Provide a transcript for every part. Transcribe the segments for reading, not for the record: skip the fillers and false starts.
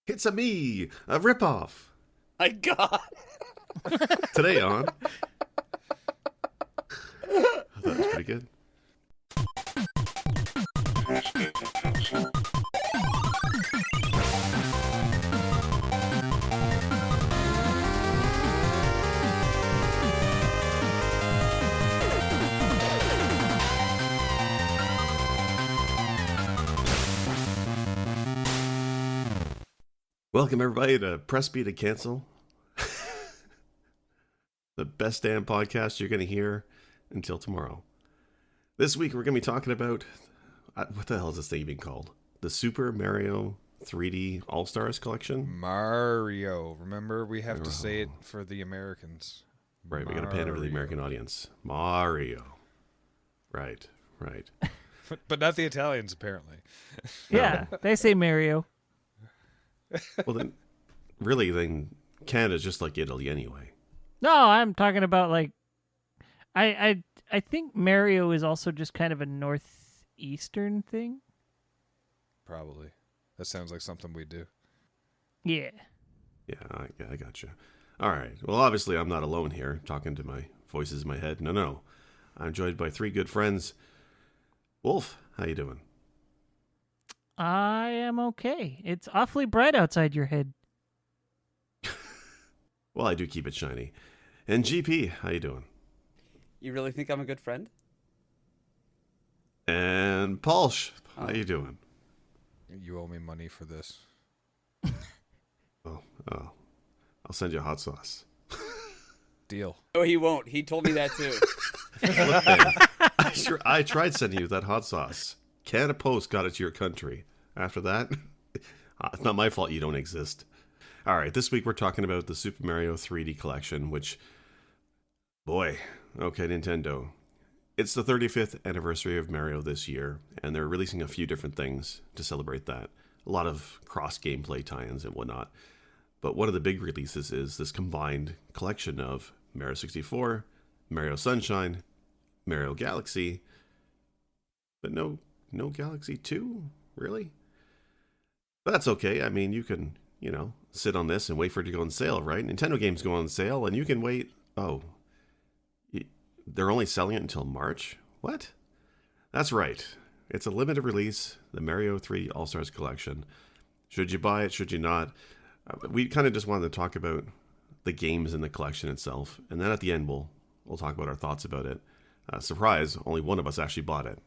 It's a me, a ripoff. My God. Today on. That was pretty good. Welcome everybody to Press B to Cancel. The best damn podcast you're going to hear until tomorrow. This week we're going to be talking about, what the hell is this thing even called? The Super Mario 3D All-Stars Collection? Mario. Remember, we have to say it for the Americans. Right, we got to pan over the American audience. Mario. Right. But not the Italians, apparently. Yeah, they say Mario. Well, then Canada's just like Italy anyway. No, I'm talking about like, I think Mario is also just kind of a northeastern thing. Probably. That sounds like something we do. Yeah. Yeah, I gotcha. All right. Well, obviously I'm not alone here talking to my voices in my head. No. I'm joined by three good friends. Wolf, how you doing? I am okay. It's awfully bright outside your head. Well, I do keep it shiny. And GP, how you doing? You really think I'm a good friend? And Paulsh, how you doing? You owe me money for this. Oh, I'll send you hot sauce. Deal. Oh, he won't. He told me that too. Look, man, I tried sending you that hot sauce. Canada Post got it to your country. After that, it's not my fault you don't exist. All right, this week we're talking about the Super Mario 3D collection, which, boy, okay, Nintendo. It's the 35th anniversary of Mario this year, and they're releasing a few different things to celebrate that. A lot of cross-gameplay tie-ins and whatnot. But one of the big releases is this combined collection of Mario 64, Mario Sunshine, Mario Galaxy, but no Galaxy 2? Really? But that's okay. I mean, you can, sit on this and wait for it to go on sale, right? Nintendo games go on sale, and you can wait. Oh, they're only selling it until March? What? That's right. It's a limited release, the Mario 3 All-Stars Collection. Should you buy it? Should you not? We kind of just wanted to talk about the games in the collection itself, and then at the end we'll talk about our thoughts about it. Surprise, only one of us actually bought it.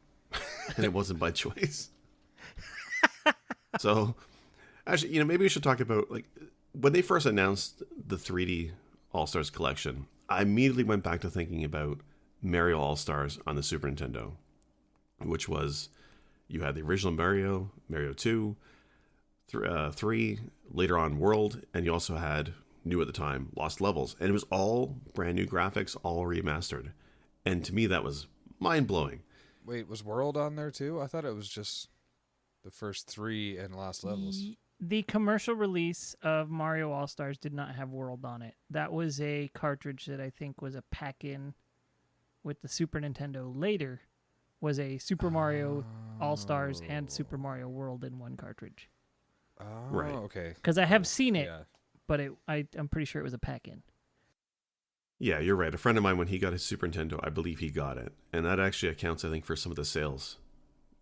And it wasn't by choice. So, actually, maybe we should talk about, like, when they first announced the 3D All-Stars Collection, I immediately went back to thinking about Mario All-Stars on the Super Nintendo, which was, you had the original Mario, Mario 2, 3, later on World, and you also had, new at the time, Lost Levels. And it was all brand new graphics, all remastered. And to me, that was mind-blowing. Wait, was World on there too? I thought it was just the first 3 and Lost Levels. The commercial release of Mario All-Stars did not have World on it. That was a cartridge that I think was a pack-in with the Super Nintendo. Later was a Super Mario All-Stars and Super Mario World in one cartridge. Oh, right. Okay. Because I have seen it, Yeah. but I'm pretty sure it was a pack-in. Yeah, you're right. A friend of mine, when he got his Super Nintendo, I believe he got it. And that actually accounts, I think, for some of the sales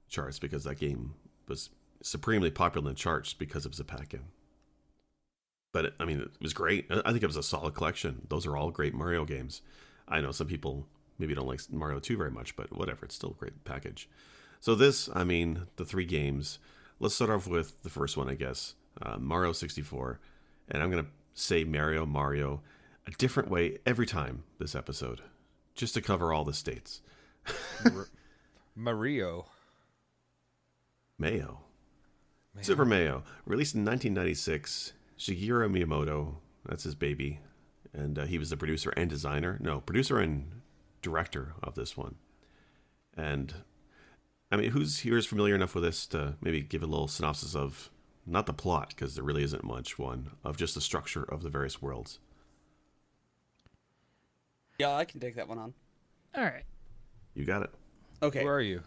charts, because that game was supremely popular in the charts because it was a pack-in. But, it was great. I think it was a solid collection. Those are all great Mario games. I know some people maybe don't like Mario 2 very much, but whatever. It's still a great package. So this, the 3 games. Let's start off with the first one, I guess. Mario 64. And I'm going to say Mario a different way every time this episode, just to cover all the states. Mario. Mayo. Super Mayo, released in 1996. Shigeru Miyamoto, that's his baby. And he was the producer and producer and director of this one. And, who's here is familiar enough with this to maybe give a little synopsis of, not the plot, because there really isn't much one, of just the structure of the various worlds? Yeah, I can take that one on. All right. You got it. Okay. Who are you?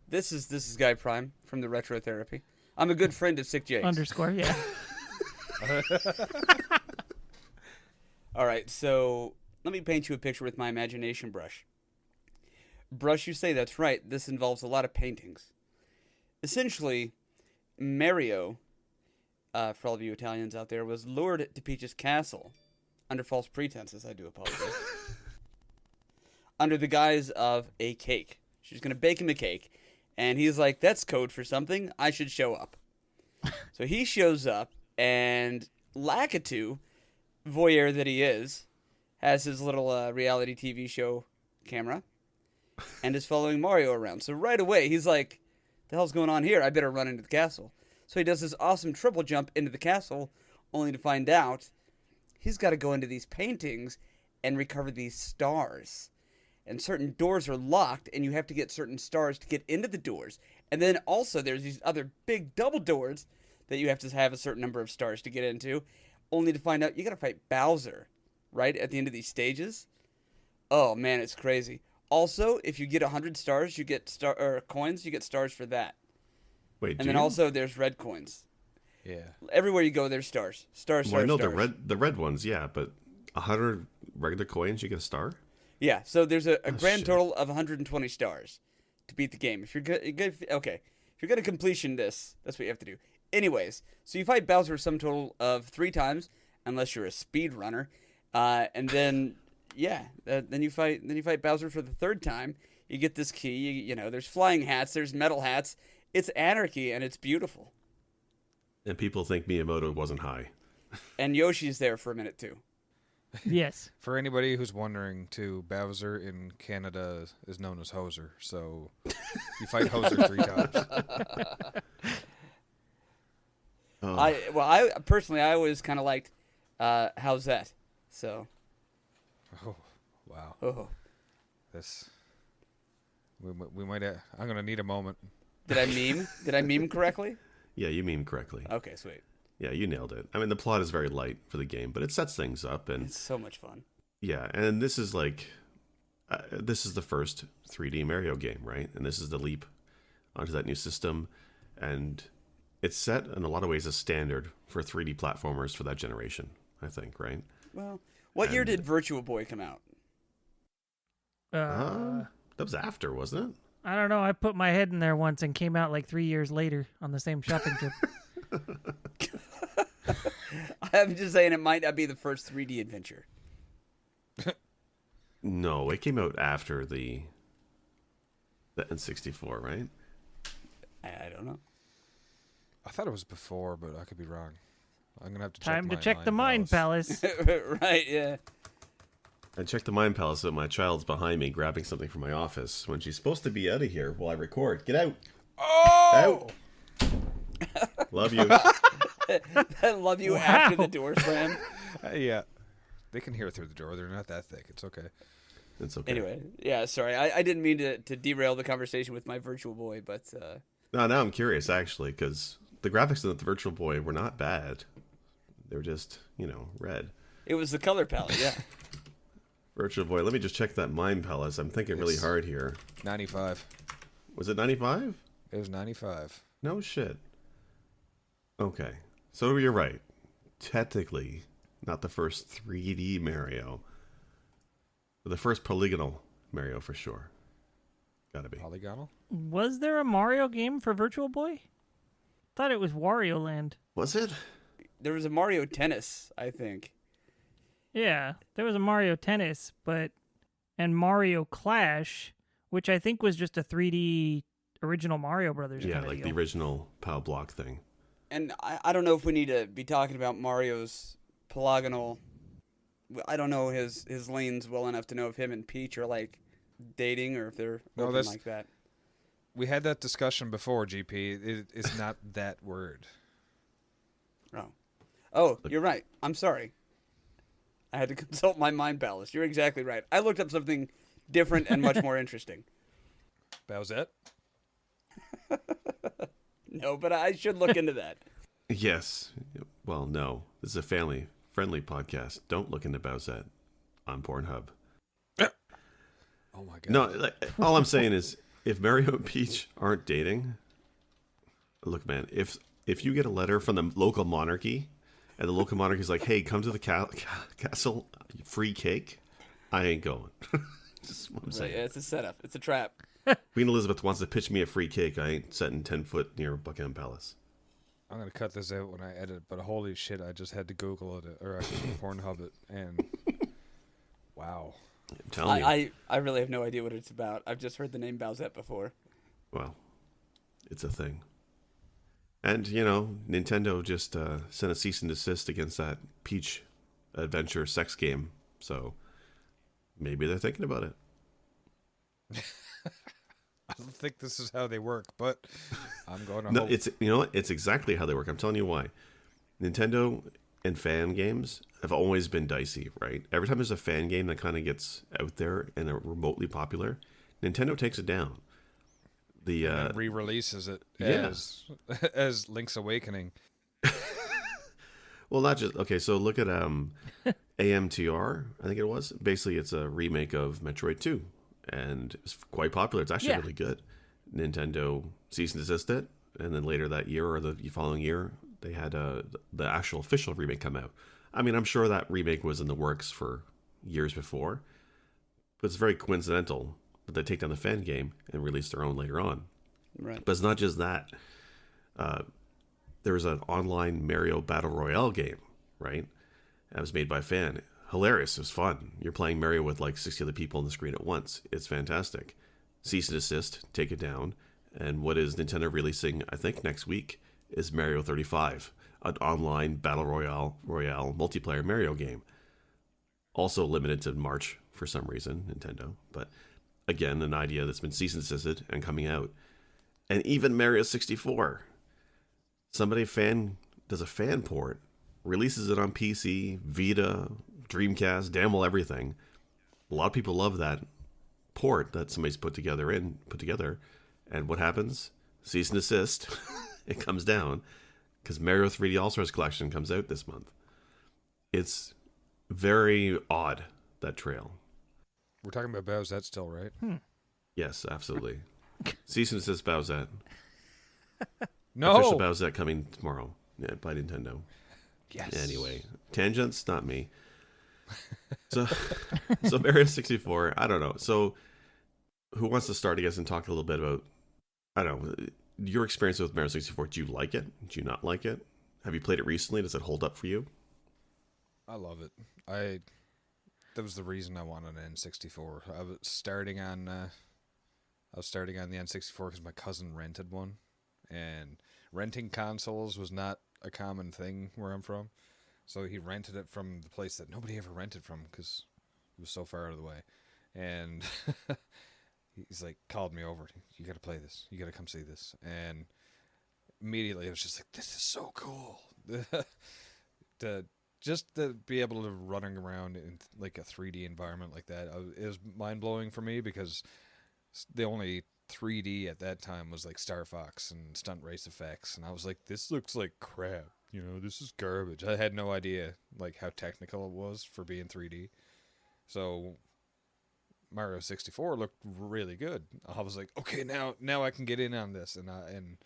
This is Guy Prime from the Retro Therapy. I'm a good friend of Sick Jake's. Underscore, yeah. All right, so let me paint you a picture with my imagination brush. Brush, you say that's right. This involves a lot of paintings. Essentially, Mario, for all of you Italians out there, was lured to Peach's castle under false pretenses. I do apologize. Under the guise of a cake. She's going to bake him a cake. And he's like, that's code for something. I should show up. So he shows up, and Lakitu, voyeur that he is, has his little reality TV show camera and is following Mario around. So right away, he's like, the hell's going on here? I better run into the castle. So he does this awesome triple jump into the castle, only to find out he's got to go into these paintings and recover these stars. And certain doors are locked, and you have to get certain stars to get into the doors. And then also there's these other big double doors that you have to have a certain number of stars to get into, only to find out you got to fight Bowser right at the end of these stages. Oh man, it's crazy. Also, if you get 100 stars, you get coins. You get stars for that. Wait, and then also there's red coins. Yeah. Everywhere you go, there's stars. Stars. Well, I know stars. the red ones, yeah, but 100 regular coins, you get a star. Yeah, so there's a grand shit. total of 120 stars to beat the game. If you're good, okay. If you're good at completion, that's what you have to do. Anyways, so you fight Bowser some total of 3 times, unless you're a speed runner, and then then you fight Bowser for the 3rd time. You get this key. You know, there's flying hats, there's metal hats. It's anarchy, and it's beautiful. And people think Miyamoto wasn't high. And Yoshi's there for a minute too. Yes. For anybody who's wondering, too, Bowser in Canada is known as Hoser. So you fight Hoser 3 times. Oh. I personally always kind of liked how's that? So. Oh, wow. Oh. This. We might. I'm gonna need a moment. Did I meme? Did I meme correctly? Yeah, you mean correctly. Okay, sweet. Yeah, you nailed it. I mean, the plot is very light for the game, but it sets things up, and It's so much fun. yeah, and this is like, this is the first 3D Mario game, right? And this is the leap onto that new system, and it's set in a lot of ways a standard for 3D platformers for that generation, I think, right? Well, what year did Virtual Boy come out? That was after, wasn't it? I don't know. I put my head in there once and came out like 3 years later on the same shopping trip. I'm just saying it might not be the first 3D adventure. No, it came out after the N64, right? I don't know. I thought it was before, but I could be wrong. I'm gonna have to Time to check check the Mind Palace. Right, yeah. I checked the Mind Palace, but my child's behind me grabbing something from my office when she's supposed to be out of here while I record. Get out! Oh! Out! Love you. I love you after the door slam. Yeah. They can hear through the door. They're not that thick. It's okay. It's okay. Anyway, yeah, sorry. I didn't mean to derail the conversation with my Virtual Boy, but... No, now I'm curious, actually, because the graphics of the Virtual Boy were not bad. They were just, red. it was the color palette, yeah. Virtual Boy, let me just check that Mind Palace. I'm thinking really It's- hard here. 95. Was it 95? It was 95. No shit. Okay. So you're right. Technically, not the first 3D Mario. But the first polygonal Mario for sure. Gotta be. Polygonal? Was there a Mario game for Virtual Boy? Thought it was Wario Land. Was it? There was a Mario Tennis, I think. Yeah, there was a Mario Tennis, and Mario Clash, which I think was just a 3D original Mario Brothers. Yeah, kind of like deal. the original POW block thing. And I don't know if we need to be talking about Mario's polygonal... I don't know his lanes well enough to know if him and Peach are, like, dating or if they're No, open that's- like that. We had that discussion before, GP. It's not that word. Oh, you're right. I'm sorry. I had to consult my Mind Palace. You're exactly right. I looked up something different and much more interesting. Bowsette? No, but I should look into that. Yes. Well, no. This is a family-friendly podcast. Don't look into Bowsette on Pornhub. Oh my god. No, all I'm saying is, if Mario and Peach aren't dating, look, man, if you get a letter from the local monarchy and the local monarch is like, "Hey, come to the castle, free cake." I ain't going. Just what I'm Right, saying. yeah, it's a setup. It's a trap. Queen Elizabeth wants to pitch me a free cake. I ain't setting 10 foot near Buckingham Palace. I'm gonna cut this out when I edit, but holy shit, I just had to Google it or actually Pornhub it, and wow. I'm telling you. I really have no idea what it's about. I've just heard the name Bowsette before. Well, it's a thing. And, you know, Nintendo just sent a cease and desist against that Peach Adventure sex game. So maybe they're thinking about it. I don't think this is how they work, but I'm going to No, hope. it's, you know what? It's exactly how they work. I'm telling you why. Nintendo and fan games have always been dicey, right? Every time there's a fan game that kind of gets out there and are remotely popular, Nintendo takes it down. The and re-releases it yeah. as Link's Awakening. Well, not just okay. So look at AMTR. I think it was. Basically, it's a remake of Metroid 2, and it's quite popular. It's actually really good. Nintendo cease and desist it, and then later that year or the following year, they had the actual official remake come out. I mean, I'm sure that remake was in the works for years before, but it's very coincidental that they take down the fan game and release their own later on. Right. But it's not just that. There was an online Mario Battle Royale game, right? That was made by a fan. Hilarious. It was fun. You're playing Mario with like 60 other people on the screen at once. It's fantastic. Cease and desist, take it down. And what is Nintendo releasing, I think, next week is Mario 35, an online Battle Royale multiplayer Mario game. Also limited to March for some reason, Nintendo. But again, an idea that's been cease and desisted and coming out. And even Mario 64. Somebody does a fan port, releases it on PC, Vita, Dreamcast, damn well everything. A lot of people love that port that somebody's put together. And what happens? Cease and desist. It comes down because Mario 3D All-Stars Collection comes out this month. It's very odd, that trail. We're talking about Bowsette still, right? Yes, absolutely. Cease and desist Bowsette. No. Official Bowsette coming tomorrow. Yeah, by Nintendo. Yes. Anyway, tangents, not me. So Mario 64, I don't know. So who wants to start, I guess, and talk a little bit about, I don't know, your experience with Mario 64. Do you like it? Do you not like it? Have you played it recently? Does it hold up for you? I love it. That was the reason I wanted an N64. I was starting on the N64 because my cousin rented one, and renting consoles was not a common thing where I'm from. So he rented it from the place that nobody ever rented from because it was so far out of the way. And he's like, called me over. You got to play this. You got to come see this. And immediately I was just like, this is so cool. Just to be able to running around in like a 3D environment like that is mind blowing for me because the only 3D at that time was like Star Fox and stunt race effects, and I was like, this looks like crap. This is garbage. I had no idea like how technical it was for being 3D. So Mario 64 looked really good. I was like, okay, now I can get in on this, and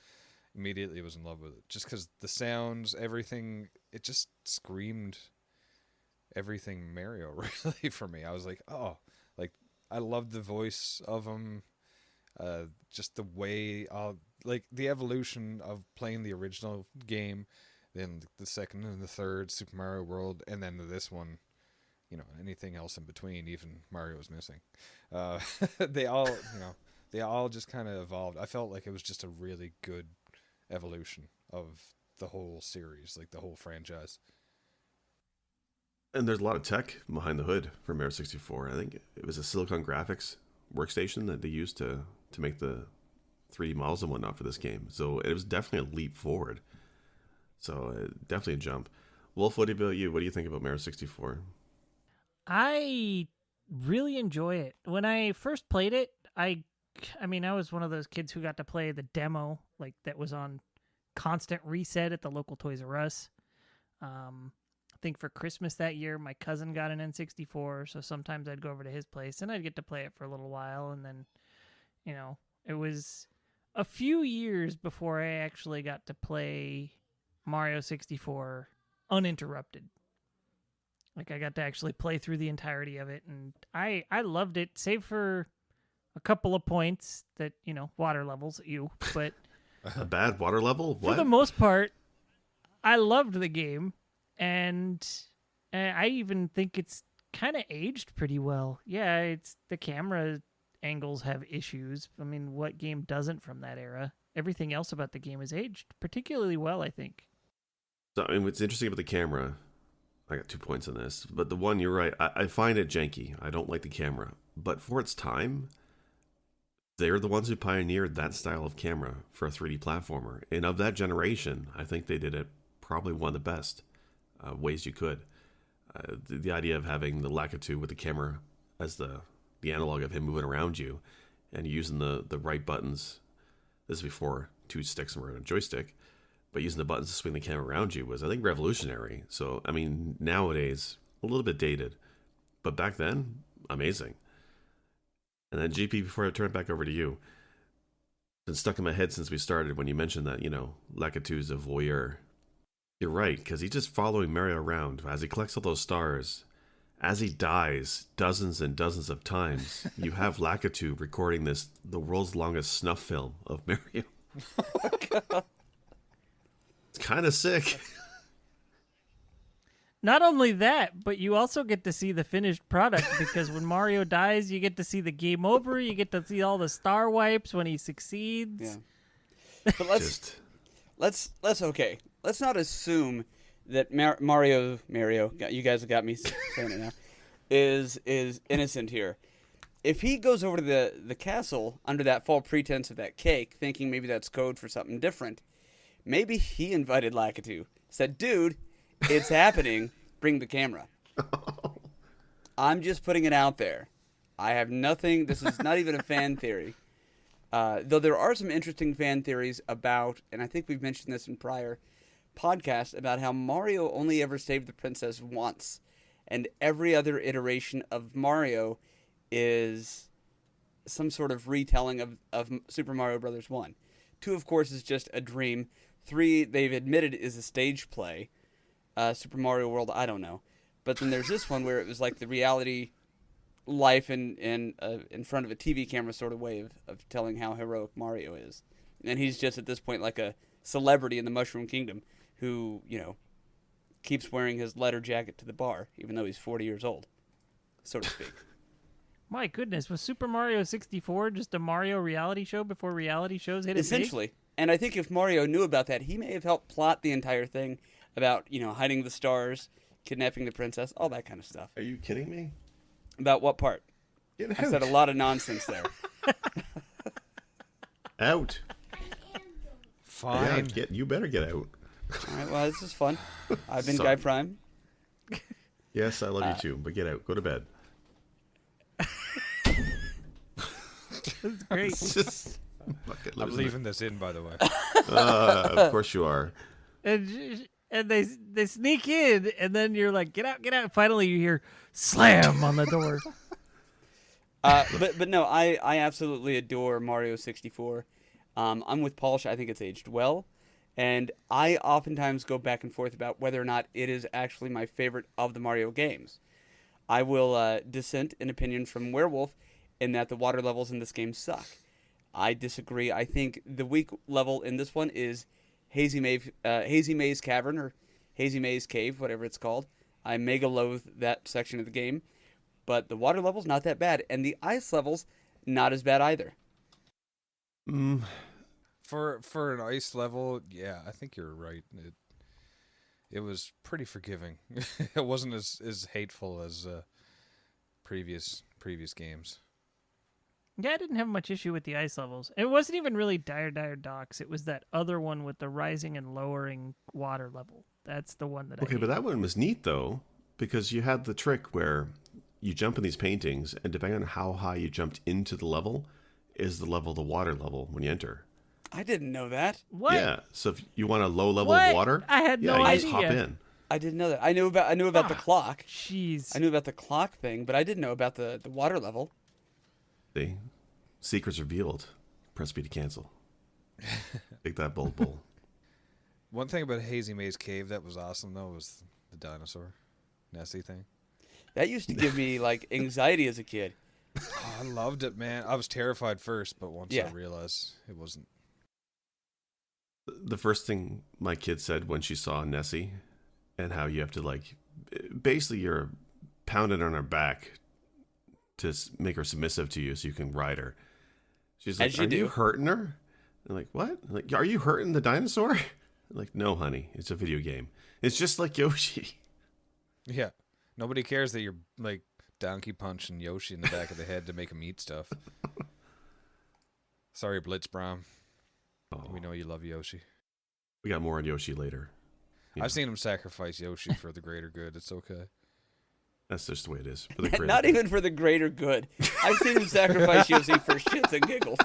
immediately was in love with it. Just because the sounds, everything, it just screamed everything Mario, really, for me. I was like, oh, like, I loved the voice of him. Just the way, like, the evolution of playing the original game, then the second and the third Super Mario World, and then this one, anything else in between, even Mario was missing. They all just kind of evolved. I felt like it was just a really good evolution of the whole series, like the whole franchise. And there's a lot of tech behind the hood for Mario 64. I think it was a Silicon Graphics workstation that they used to make the 3D models and whatnot for this game. So it was definitely a leap forward. So definitely a jump. Wolf, what about you? What do you think about Mario 64? I really enjoy it. When I first played it, I was one of those kids who got to play the demo, like that was on constant reset at the local Toys R Us. I think for Christmas that year, my cousin got an N64, so sometimes I'd go over to his place and I'd get to play it for a little while, and then, it was a few years before I actually got to play Mario 64 uninterrupted. Like I got to actually play through the entirety of it, and I loved it, save for a couple of points that, water levels, but A bad water level? for What? the most part, I loved the game, and I even think it's kind of aged pretty well. Yeah, it's the camera angles have issues. I mean, what game doesn't from that era? Everything else about the game is aged particularly well, I think. So, I mean, what's interesting about the camera, I got 2 points on this, but the one, you're right, I find it janky. I don't like the camera. But for its time, they're the ones who pioneered that style of camera for a 3D platformer. And of that generation, I think they did it probably one of the best ways you could. The idea of having the Lakitu with the camera as the analog of him moving around you and using the right buttons. This is before 2 sticks were on a joystick, but using the buttons to swing the camera around you was, I think, revolutionary. So, I mean, nowadays, a little bit dated, but back then, amazing. And then, GP, before I turn it back over to you, it's been stuck in my head since we started when you mentioned that, Lakitu's a voyeur. You're right, because he's just following Mario around as he collects all those stars. As he dies dozens and dozens of times, you have Lakitu recording the world's longest snuff film of Mario. Oh, God. It's kind of sick. Not only that, but you also get to see the finished product because when Mario dies, you get to see the game over. You get to see all the star wipes when he succeeds. Yeah. But let's okay. Let's not assume that Mario, you guys have got me saying it now, is innocent here. If he goes over to the castle under that false pretense of that cake, thinking maybe that's code for something different, maybe he invited Lakitu, said, "Dude, it's happening. Bring the camera." I'm just putting it out there. I have nothing. This is not even a fan theory. Though there are some interesting fan theories about, and I think we've mentioned this in prior podcasts, about how Mario only ever saved the princess once, and every other iteration of Mario is some sort of retelling of Super Mario Brothers 1. 2, of course, is just a dream. 3, they've admitted, is a stage play. Super Mario World, I don't know. But then there's this one where it was like the reality life in front of a TV camera sort of way of telling how heroic Mario is. And he's just at this point like a celebrity in the Mushroom Kingdom who, keeps wearing his leather jacket to the bar, even though he's 40 years old, so to speak. My goodness, was Super Mario 64 just a Mario reality show before reality shows hit it Essentially. And I think if Mario knew about that, he may have helped plot the entire thing about, hiding the stars, kidnapping the princess, all that kind of stuff. Are you kidding me? About what part? Get out. I said a lot of nonsense there. Out. Fine. Yeah, you better get out. All right, well, this is fun. I've been Sorry. Guy Prime. Yes, I love you too, but get out. Go to bed. That's great. It's just fucking I'm losing leaving this in, by the way. it. Of course you are. And they sneak in, and then you're like, get out, get out. Finally, you hear slam on the door. But no, I absolutely adore Mario 64. I'm with Paul. I think it's aged well. And I oftentimes go back and forth about whether or not it is actually my favorite of the Mario games. I will dissent in opinion from Werewolf in that the water levels in this game suck. I disagree. I think the weak level in this one is Hazy Maze Cavern, or Hazy Maze Cave, whatever it's called. I mega loathe that section of the game. But the water level's not that bad. And the ice level's not as bad either. For an ice level, yeah, I think you're right. It was pretty forgiving. It wasn't as hateful as previous games. Yeah, I didn't have much issue with the ice levels. It wasn't even really Dire Docks. It was that other one with the rising and lowering water level. That's the one that I Okay, but hated. that one was neat though, because you had the trick where you jump in these paintings, and depending on how high you jumped into the level, is the level of the water level when you enter. I didn't know that. What? Yeah, so if you want a low level What? of water, I had yeah, no you just hop idea. in. I didn't know that. I knew about the clock. Jeez. I knew about the clock thing, but I didn't know about the water level. See? Secrets revealed. Press B to cancel. Take that, bold bull. One thing about Hazy Maze Cave that was awesome though was the dinosaur Nessie thing. That used to give me like anxiety as a kid. Oh, I loved it, man. I was terrified first, but once Yeah. I realized it wasn't. The first thing my kid said when she saw Nessie and how you have to, like, basically you're pounding on her back to make her submissive to you so you can ride her. She's like, As you are do. you hurting her? I'm like, what? I'm like, are you hurting the dinosaur? I'm like, no, honey, it's a video game. It's just like Yoshi. Yeah. Nobody cares that you're like donkey punching Yoshi in the back of the head to make him eat stuff. Sorry, Blitzbrom. Oh, We know you love Yoshi. we got more on Yoshi later. You know, I've seen him sacrifice Yoshi for the greater good. It's okay. that's just the way it is. For the greater Not good. even for the greater good. I've seen him sacrifice Yoshi for shits and giggles.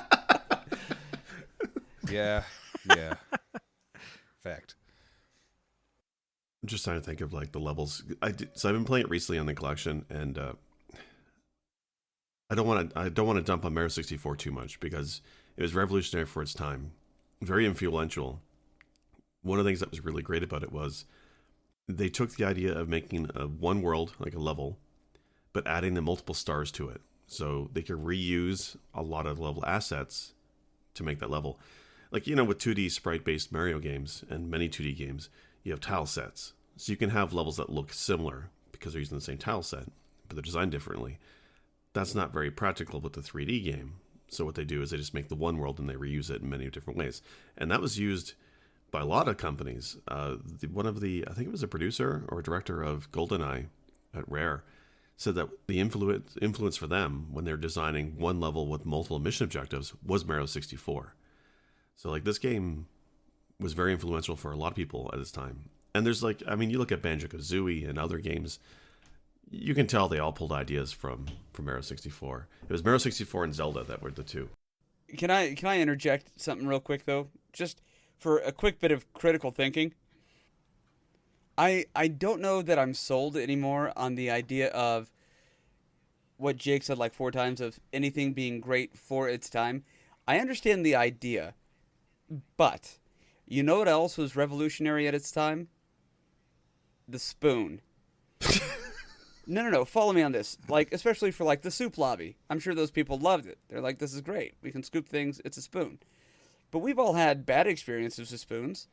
Yeah. Yeah. Fact. I'm just trying to think of like the levels. So I've been playing it recently on the collection, and I don't want to dump on Mario 64 too much because it was revolutionary for its time, very influential. One of the things that was really great about it was they took the idea of making a one world, like a level, but adding the multiple stars to it, so they could reuse a lot of level assets to make that level. Like, you know, with 2D sprite-based Mario games and many 2D games, you have tile sets. So you can have levels that look similar because they're using the same tile set, but they're designed differently. That's not very practical with the 3D game. So what they do is they just make the one world and they reuse it in many different ways. And that was used by a lot of companies. One of the, I think it was a producer or a director of GoldenEye at Rare, said that the influence for them when they're designing one level with multiple mission objectives was Mario 64. So like this game was very influential for a lot of people at its time. And there's like, I mean, you look at Banjo-Kazooie and other games, you can tell they all pulled ideas from Mario 64. It was Mario 64 and Zelda that were the two. Can I interject something real quick though? Just for a quick bit of critical thinking. I don't know that I'm sold anymore on the idea of what Jake said like 4 times of anything being great for its time. I understand the idea, but you know what else was revolutionary at its time? The spoon. No. Follow me on this. Like, especially for like the soup lobby. I'm sure those people loved it. They're like, this is great. We can scoop things. It's a spoon. But we've all had bad experiences with spoons.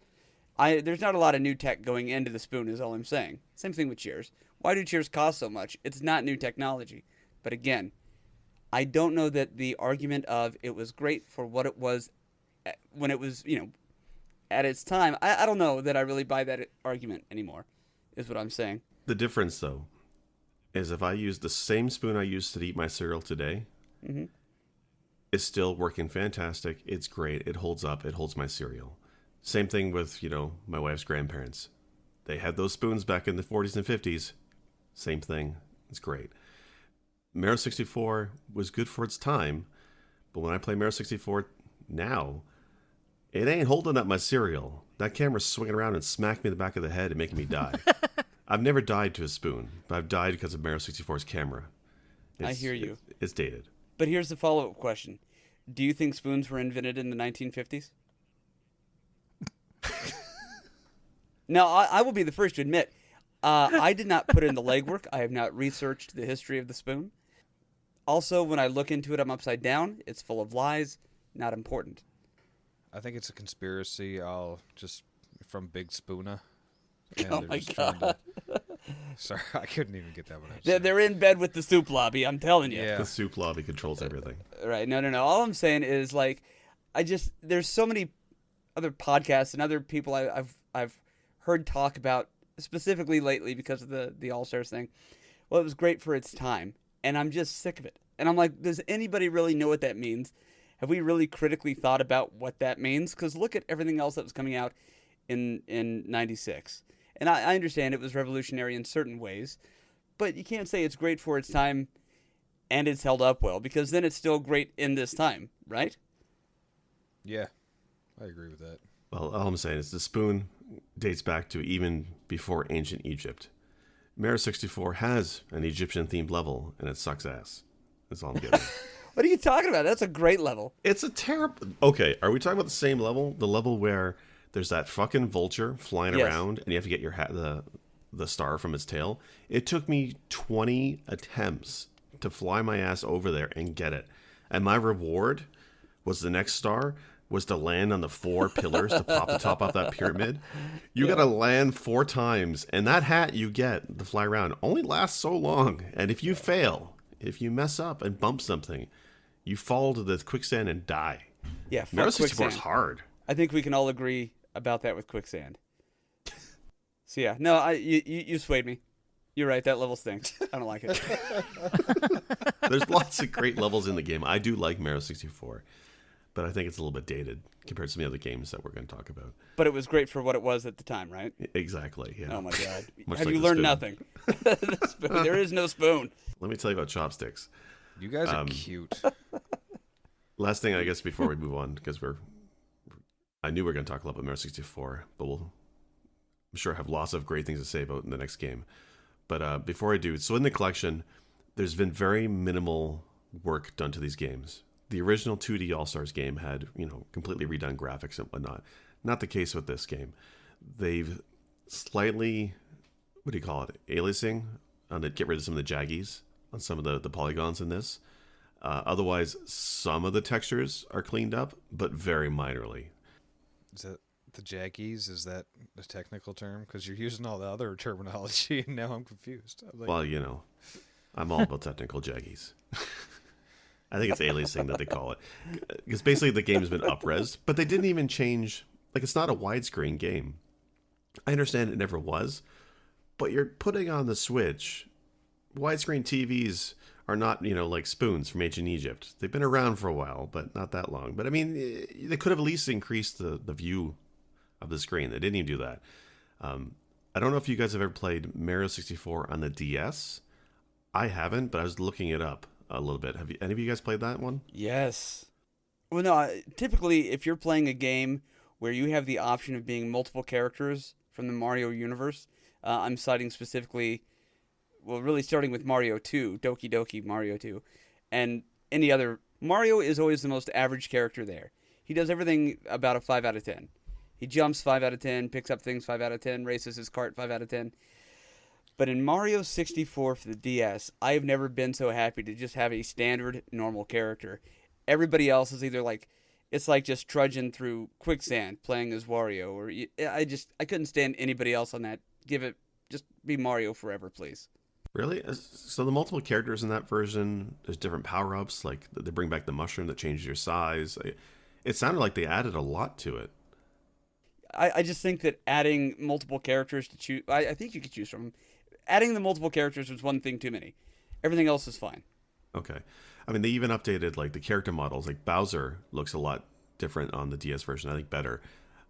There's not a lot of new tech going into the spoon is all I'm saying. Same thing with cheers. Why do cheers cost so much? It's not new technology. But again, I don't know that the argument of it was great for what it was when it was, at its time. I don't know that I really buy that argument anymore, is what I'm saying. The difference, though, is if I use the same spoon I used to eat my cereal today, it's still working fantastic. It's great. It holds up. It holds my cereal. Same thing with, my wife's grandparents. They had those spoons back in the 40s and 50s. Same thing. It's great. Mario 64 was good for its time, but when I play Mario 64 now, it ain't holding up my cereal. That camera's swinging around and smacking me in the back of the head and making me die. I've never died to a spoon, but I've died because of Mario 64's camera. I hear you. It's dated. But here's the follow-up question. Do you think spoons were invented in the 1950s? Now, I will be the first to admit, I did not put in the legwork. I have not researched the history of the spoon. Also, when I look into it, I'm upside down. It's full of lies. Not important. I think it's a conspiracy. All just from Big Spoona. Oh my God. Sorry, I couldn't even get that one out. They're in bed with the soup lobby, I'm telling you. Yeah. The soup lobby controls everything. Right. No. All I'm saying is, like, there's so many other podcasts and other people I've heard talk about specifically lately because of the All-Stars thing. Well, it was great for its time, and I'm just sick of it. And I'm like, does anybody really know what that means? Have we really critically thought about what that means? Because look at everything else that was coming out in 96. And I understand it was revolutionary in certain ways, but you can't say it's great for its time and it's held up well, because then it's still great in this time, right? Yeah, I agree with that. Well, all I'm saying is the spoon dates back to even before ancient Egypt. Mario 64 has an Egyptian-themed level, and it sucks ass. That's all I'm getting. What are you talking about? That's a great level. It's a terrible... Okay, are we talking about the same level? The level where there's that fucking vulture flying Yes. around, and you have to get your the star from its tail. It took me 20 attempts to fly my ass over there and get it. And my reward was the next star was to land on the 4 pillars to pop the top off that pyramid. You got to land 4 times, and that hat you get to fly around only lasts so long. And if you fail, if you mess up and bump something, you fall to the quicksand and die. Yeah, fuck Mario 64 is quicksand. hard. I think we can all agree about that with quicksand. So yeah, no, you swayed me. You're right. That level stinks. I don't like it. There's lots of great levels in the game. I do like Mario 64, but I think it's a little bit dated compared to some of the other games that we're going to talk about. But it was great for what it was at the time, right? Exactly. Yeah. Oh my god. Much Have like you the learned spoon. nothing? The spoon. There is no spoon. Let me tell you about chopsticks. You guys are cute. Last thing, I guess, before we move on, because I knew we were going to talk a lot about Mario 64, but I'm sure have lots of great things to say about in the next game. But before I do, so in the collection, there's been very minimal work done to these games. The original 2D All-Stars game had, completely redone graphics and whatnot. Not the case with this game. They've slightly, what do you call it, aliasing on it, get rid of some of the jaggies on some of the polygons in this. Otherwise, some of the textures are cleaned up, but very minorly. Is that the jackies? Is that a technical term? Because you're using all the other terminology, and now I'm confused. I'm like, Well, I'm all about technical jaggies. I think it's aliasing that they call it. Because basically the game's been up-resed, but they didn't even change. Like, it's not a widescreen game. I understand it never was, but you're putting on the Switch. Widescreen TVs are not, like spoons from ancient Egypt. They've been around for a while, but not that long. But, I mean, they could have at least increased the view of the screen. They didn't even do that. I don't know if you guys have ever played Mario 64 on the DS. I haven't, but I was looking it up a little bit. Have any of you guys played that one? Yes. Well, no. Typically, if you're playing a game where you have the option of being multiple characters from the Mario universe, I'm citing specifically, well, really starting with Mario 2, Doki Doki Mario 2, and any other. Mario is always the most average character there. He does everything about a 5 out of 10. He jumps 5 out of 10, picks up things 5 out of 10, races his cart 5 out of 10. But in Mario 64 for the DS, I have never been so happy to just have a standard normal character. Everybody else is either like, it's like just trudging through quicksand playing as Wario, or I couldn't stand anybody else on that. Just be Mario forever, please. Really? So the multiple characters in that version, there's different power-ups, like they bring back the mushroom that changes your size. It sounded like they added a lot to it. I just think that adding multiple characters to choose, I think you could choose from. Adding the multiple characters was one thing too many. Everything else is fine. Okay. I mean, they even updated like the character models. Like Bowser looks a lot different on the DS version. I think better.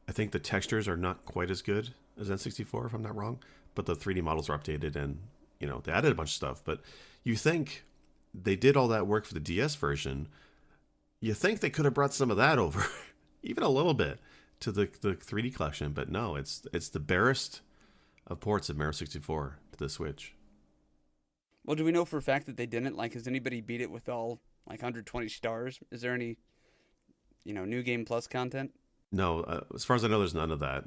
I think the textures are not quite as good as N64, if I'm not wrong. But the 3D models are updated, and they added a bunch of stuff. But you think they did all that work for the DS version? You think they could have brought some of that over, even a little bit, to the 3D collection? But no, it's the barest of ports of Mario 64 to the Switch. Well, do we know for a fact that they didn't? Like, has anybody beat it with all 120 stars? Is there any, new game plus content? No, as far as I know, there's none of that.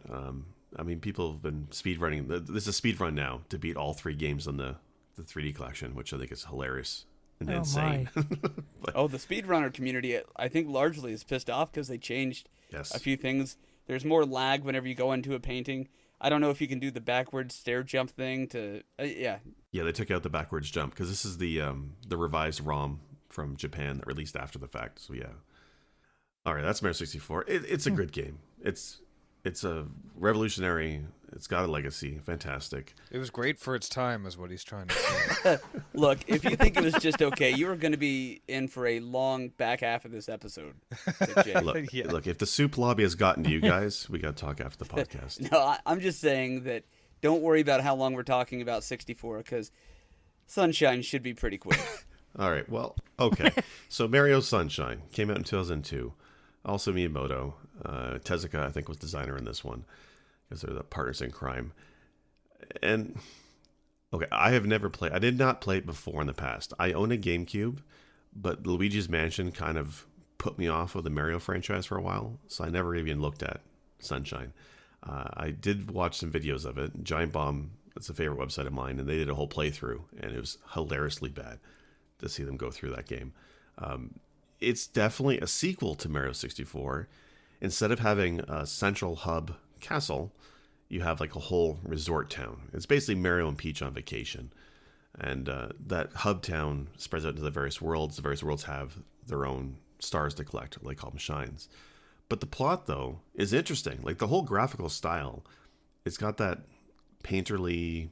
I mean, people have been speedrunning. There's a speedrun now to beat all 3 games on the 3D collection, which I think is hilarious and insane. The speedrunner community, I think, largely is pissed off because they changed Yes. a few things. There's more lag whenever you go into a painting. I don't know if you can do the backwards stair jump thing to... yeah. Yeah, they took out the backwards jump because this is the revised ROM from Japan that released after the fact. So yeah. All right, that's Mario 64. It's a good game. It's a revolutionary. It's got a legacy. Fantastic. it was great for its time, is what he's trying to say. Look, if you think it was just okay, you are going to be in for a long back half of this episode. Jay. Look, Yeah. look, if the soup lobby has gotten to you guys, we got to talk after the podcast. No, I'm just saying that don't worry about how long we're talking about 64 because Sunshine should be pretty quick. All right, well, okay. So Mario Sunshine came out in 2002. Also Miyamoto. Tezuka, I think, was designer in this one because they're the partners in crime. And, okay, I did not play it before in the past. I own a GameCube, but Luigi's Mansion kind of put me off of the Mario franchise for a while, so I never even looked at Sunshine. I did watch some videos of it. Giant Bomb, it's a favorite website of mine, and they did a whole playthrough, and it was hilariously bad to see them go through that game. It's definitely a sequel to Mario 64. Instead of having a central hub castle, you have like a whole resort town. It's basically Mario and Peach on vacation. And that hub town spreads out into the various worlds. The various worlds have their own stars to collect, or they call them shines. But the plot, though, is interesting. Like the whole graphical style, it's got that painterly,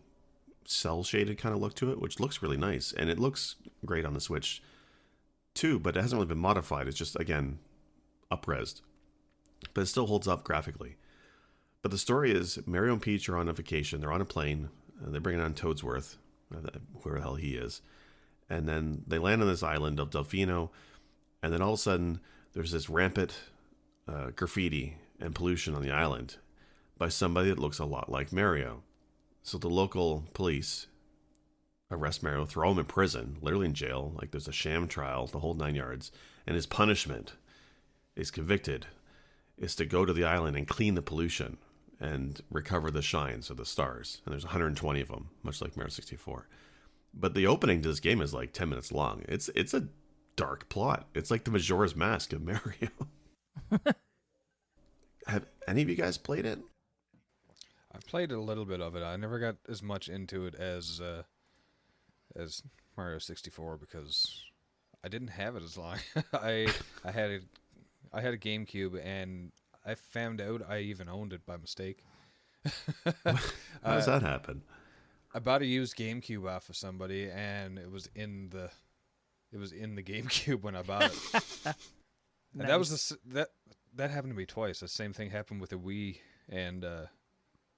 cel-shaded kind of look to it, which looks really nice. And it looks great on the Switch, too, but it hasn't really been modified. It's just, again, up-resed. But it still holds up graphically. But the story is Mario and Peach are on a vacation. They're on a plane. They're bringing on Toadsworth, where the hell he is. And then they land on this island of Delfino. And then all of a sudden, there's this rampant graffiti and pollution on the island by somebody that looks a lot like Mario. So the local police arrest Mario, throw him in prison, literally in jail. Like there's a sham trial, the whole 9 yards. And his punishment is convicted is to go to the island and clean the pollution and recover the shines or the stars. And there's 120 of them, much like Mario 64. But the opening to this game is like 10 minutes long. It's a dark plot. It's like the Majora's Mask of Mario. Have any of you guys played it? I've played a little bit of it. I never got as much into it as Mario 64 because I didn't have it as long. I had a GameCube, and I found out I even owned it by mistake. How does that happen? I bought a used GameCube off of somebody, and it was in the GameCube when I bought it. And that was that happened to me twice. The same thing happened with the Wii and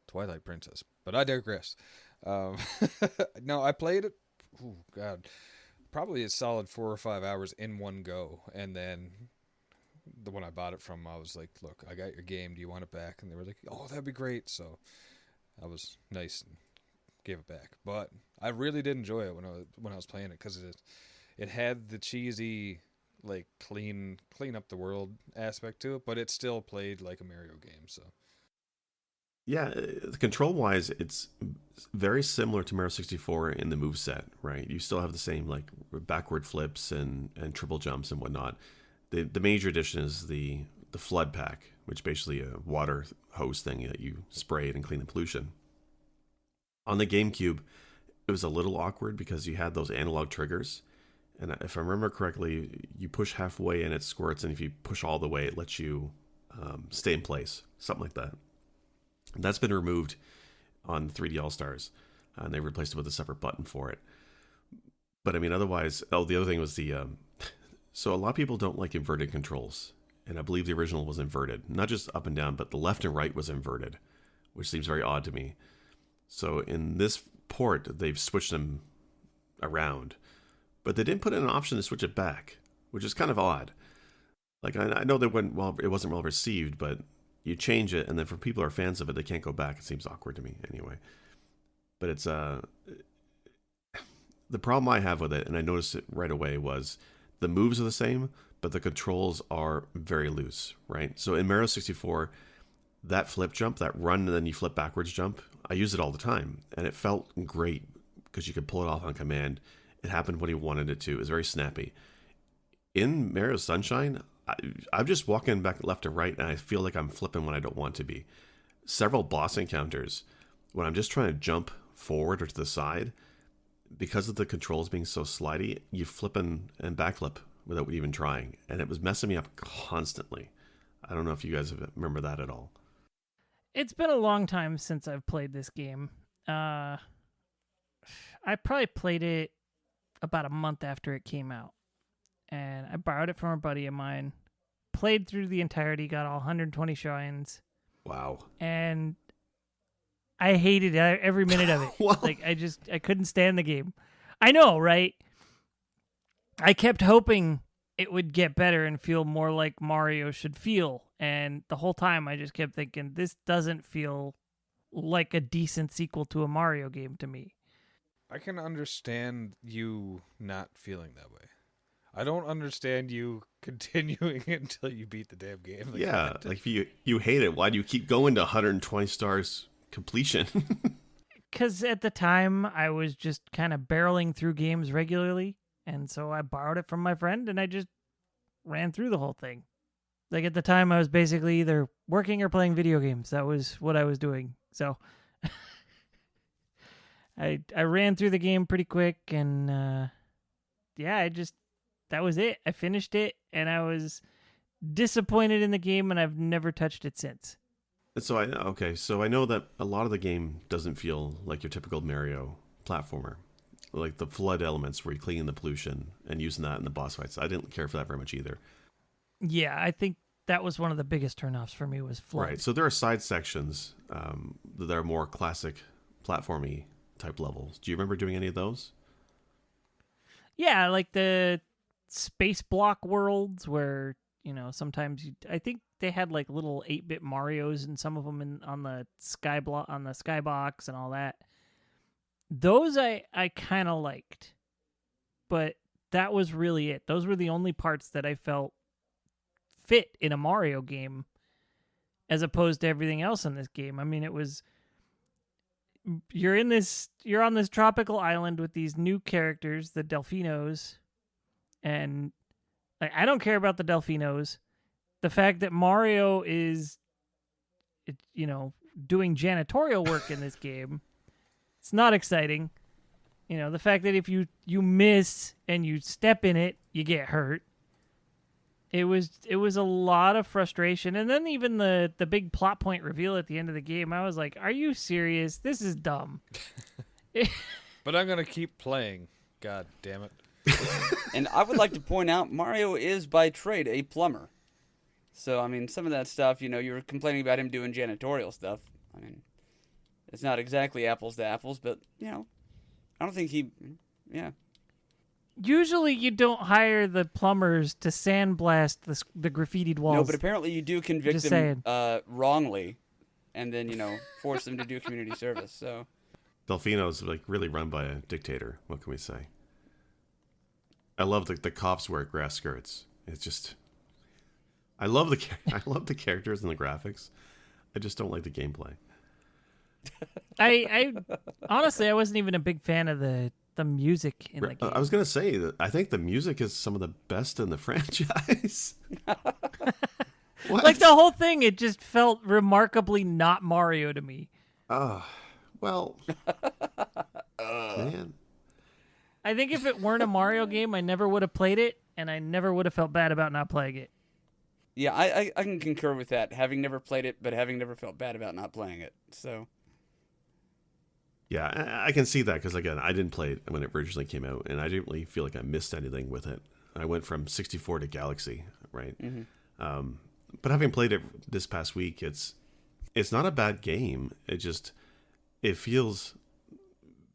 Twilight Princess. But I digress. No, I played it. Oh God, probably a solid 4 or 5 hours in one go, and then the one I bought it from, I was like, "Look, I got your game. Do you want it back?" And they were like, "Oh, that'd be great." So I was nice and gave it back. But I really did enjoy it when I was playing it because it had the cheesy like clean up the world aspect to it, but it still played like a Mario game. So yeah, control wise, it's very similar to Mario 64 in the moveset, right? You still have the same like backward flips and triple jumps and whatnot. The major addition is the flood pack, which basically a water hose thing that you spray it and clean the pollution. On the GameCube, it was a little awkward because you had those analog triggers. And if I remember correctly, you push halfway and it squirts, and if you push all the way, it lets you stay in place, something like that. And that's been removed on 3D All-Stars, and they replaced it with a separate button for it. But I mean, otherwise, the other thing was so a lot of people don't like inverted controls, and I believe the original was inverted. Not just up and down, but the left and right was inverted, which seems very odd to me. So in this port, they've switched them around. But they didn't put in an option to switch it back, which is kind of odd. Like, I know it wasn't well received, but you change it, and then for people who are fans of it, they can't go back. It seems awkward to me anyway. But it's the problem I have with it, and I noticed it right away, was the moves are the same, but the controls are very loose, right? So in Mario 64, that flip jump, that run and then you flip backwards jump, I use it all the time, and it felt great because you could pull it off on command. It happened when he wanted it to. It was very snappy. In Mario Sunshine, I'm just walking back left and right, and I feel like I'm flipping when I don't want to be. Several boss encounters, when I'm just trying to jump forward or to the side, because of the controls being so slidey, you flip and backflip without even trying. And it was messing me up constantly. I don't know if you guys remember that at all. It's been a long time since I've played this game. I probably played it about a month after it came out. And I borrowed it from a buddy of mine, played through the entirety, got all 120 shines. Wow. And I hated every minute of it. Wow. Like, I couldn't stand the game. I know, right? I kept hoping it would get better and feel more like Mario should feel. And the whole time I just kept thinking, this doesn't feel like a decent sequel to a Mario game to me. I can understand you not feeling that way. I don't understand you continuing until you beat the damn game. Like, Yeah, like if you hate it, why do you keep going to 120 stars completion? Because at the time, I was just kind of barreling through games regularly. And so I borrowed it from my friend and I just ran through the whole thing. Like at the time, I was basically either working or playing video games. That was what I was doing. So I ran through the game pretty quick and yeah, that was it. I finished it and I was disappointed in the game and I've never touched it since. So I know that a lot of the game doesn't feel like your typical Mario platformer. Like the flood elements where you're cleaning the pollution and using that in the boss fights. I didn't care for that very much either. Yeah, I think that was one of the biggest turnoffs for me was flood. Right. So there are side sections that are more classic platformy type levels. Do you remember doing any of those? Yeah, like the space block worlds where, sometimes I think they had like little 8-bit Marios and some of them on the skybox and all that. Those I kind of liked. But that was really it. Those were the only parts that I felt fit in a Mario game as opposed to everything else in this game. I mean, you're on this tropical island with these new characters, the Delfinos, and like I don't care about the Delfinos. The fact that Mario is doing janitorial work in this game, it's not exciting. The fact that if you miss and you step in it, you get hurt. It was a lot of frustration. And then even the big plot point reveal at the end of the game, I was like, are you serious? This is dumb. But I'm going to keep playing. God damn it. And I would like to point out, Mario is by trade a plumber. So, I mean, some of that stuff, you were complaining about him doing janitorial stuff. I mean, it's not exactly apples to apples, but, I don't think yeah. Usually you don't hire the plumbers to sandblast the graffitied walls. No, but apparently you do convict Just them saying. wrongly and then, force them to do community service. So Delfino's like really run by a dictator. What can we say? I love the cops wear grass skirts. It's just I love the characters and the graphics. I just don't like the gameplay. I honestly I wasn't even a big fan of the music in the game. I was gonna say that I think the music is some of the best in the franchise. What? Like the whole thing, it just felt remarkably not Mario to me. Well, man. I think if it weren't a Mario game, I never would have played it, and I never would have felt bad about not playing it. yeah, I can concur with that, having never played it, but having never felt bad about not playing it. So Yeah, I can see that because, again, I didn't play it when it originally came out, and I didn't really feel like I missed anything with it. I went from 64 to Galaxy, right? Mm-hmm. But having played it this past week, it's not a bad game. It feels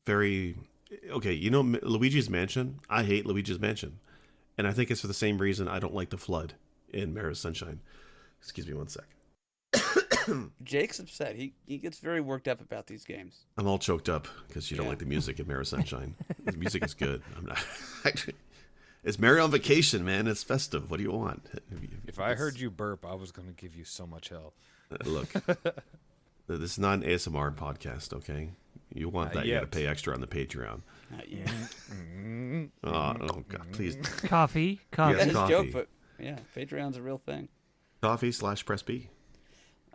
very... Okay, Luigi's Mansion? I hate Luigi's Mansion. And I think it's for the same reason I don't like the flood in Mario Sunshine. Excuse me one sec. Jake's upset. He gets very worked up about these games. I'm all choked up because you don't like the music in Mario Sunshine. The music is good. I'm not. It's Mario on vacation, man. It's festive. What do you want? If I heard you burp, I was going to give you so much hell. Look, this is not an ASMR podcast, okay? You want that, you got to pay extra on the Patreon. Not yet. Oh God, please. Coffee. Yes, That is coffee. a joke, but yeah, Patreon's a real thing. Coffee/press B.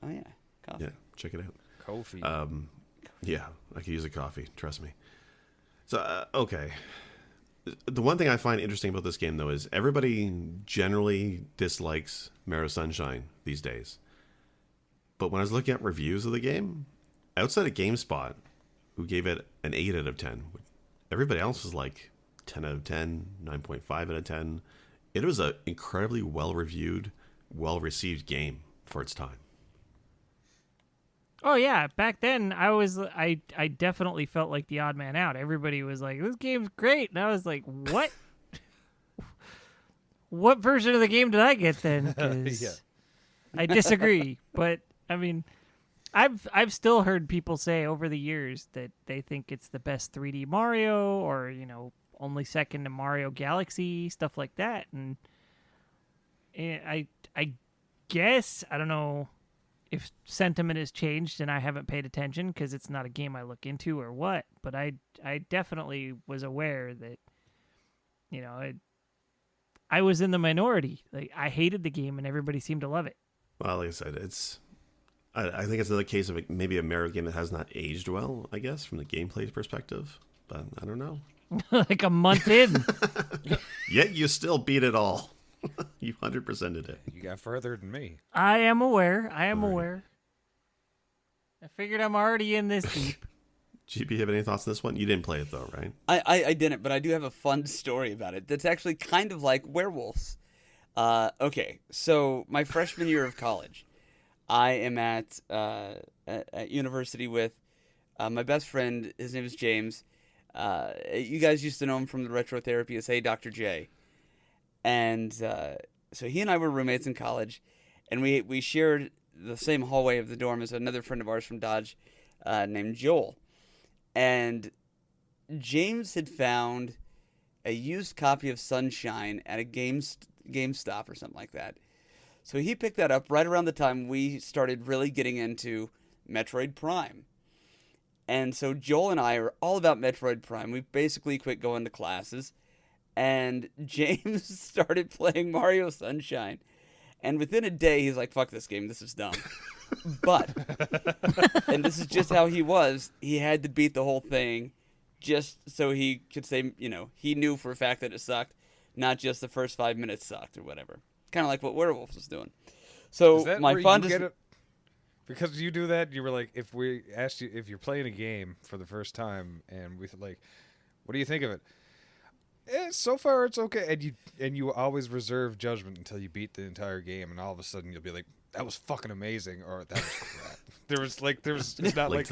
Oh yeah, coffee. Yeah, check it out. Kofi. Yeah, I could use a coffee. Trust me. So, okay. The one thing I find interesting about this game, though, is everybody generally dislikes Mario Sunshine these days. But when I was looking at reviews of the game, outside of GameSpot, who gave it an 8 out of 10, everybody else was like 10 out of 10, 9.5 out of 10. It was an incredibly well-reviewed, well-received game for its time. Oh yeah, back then I definitely felt like the odd man out. Everybody was like, "This game's great," and I was like, "What? What version of the game did I get then?" 'Cause Yeah. I disagree, but I mean, I've still heard people say over the years that they think it's the best 3D Mario, or only second to Mario Galaxy, stuff like that. And I guess, I don't know if sentiment has changed and I haven't paid attention because it's not a game I look into or what, but I definitely was aware that, I was in the minority. Like, I hated the game and everybody seemed to love it. Well, like I said, I think it's another case of maybe a Mario game that has not aged well, I guess, from the gameplay perspective. But I don't know. Like a month in. Yet you still beat it all. You 100%ed it. You got further than me. I am aware. Right. Aware. I figured I'm already in this deep. GP, have any thoughts on this one? You didn't play it though, right? I didn't, but I do have a fun story about it that's actually kind of like werewolves. Okay, so my freshman year of college, I am at university with my best friend. His name is James. You guys used to know him from the Retro Therapy as Hey Dr. J. And so he and I were roommates in college, and we shared the same hallway of the dorm as another friend of ours from Dodge named Joel. And James had found a used copy of Sunshine at a GameStop or something like that. So he picked that up right around the time we started really getting into Metroid Prime. And so Joel and I are all about Metroid Prime. We basically quit going to classes. And James started playing Mario Sunshine. And within a day, he's like, fuck this game. This is dumb. But, and this is just how he was, he had to beat the whole thing just so he could say, he knew for a fact that it sucked, not just the first 5 minutes sucked or whatever. Kind of like what Werewolf was doing. So my fondest... Because you do that, you were like, if we asked you if you're playing a game for the first time, and we like, what do you think of it? So far it's okay, and you always reserve judgment until you beat the entire game, and all of a sudden you'll be like, that was fucking amazing, or that was crap. It's not like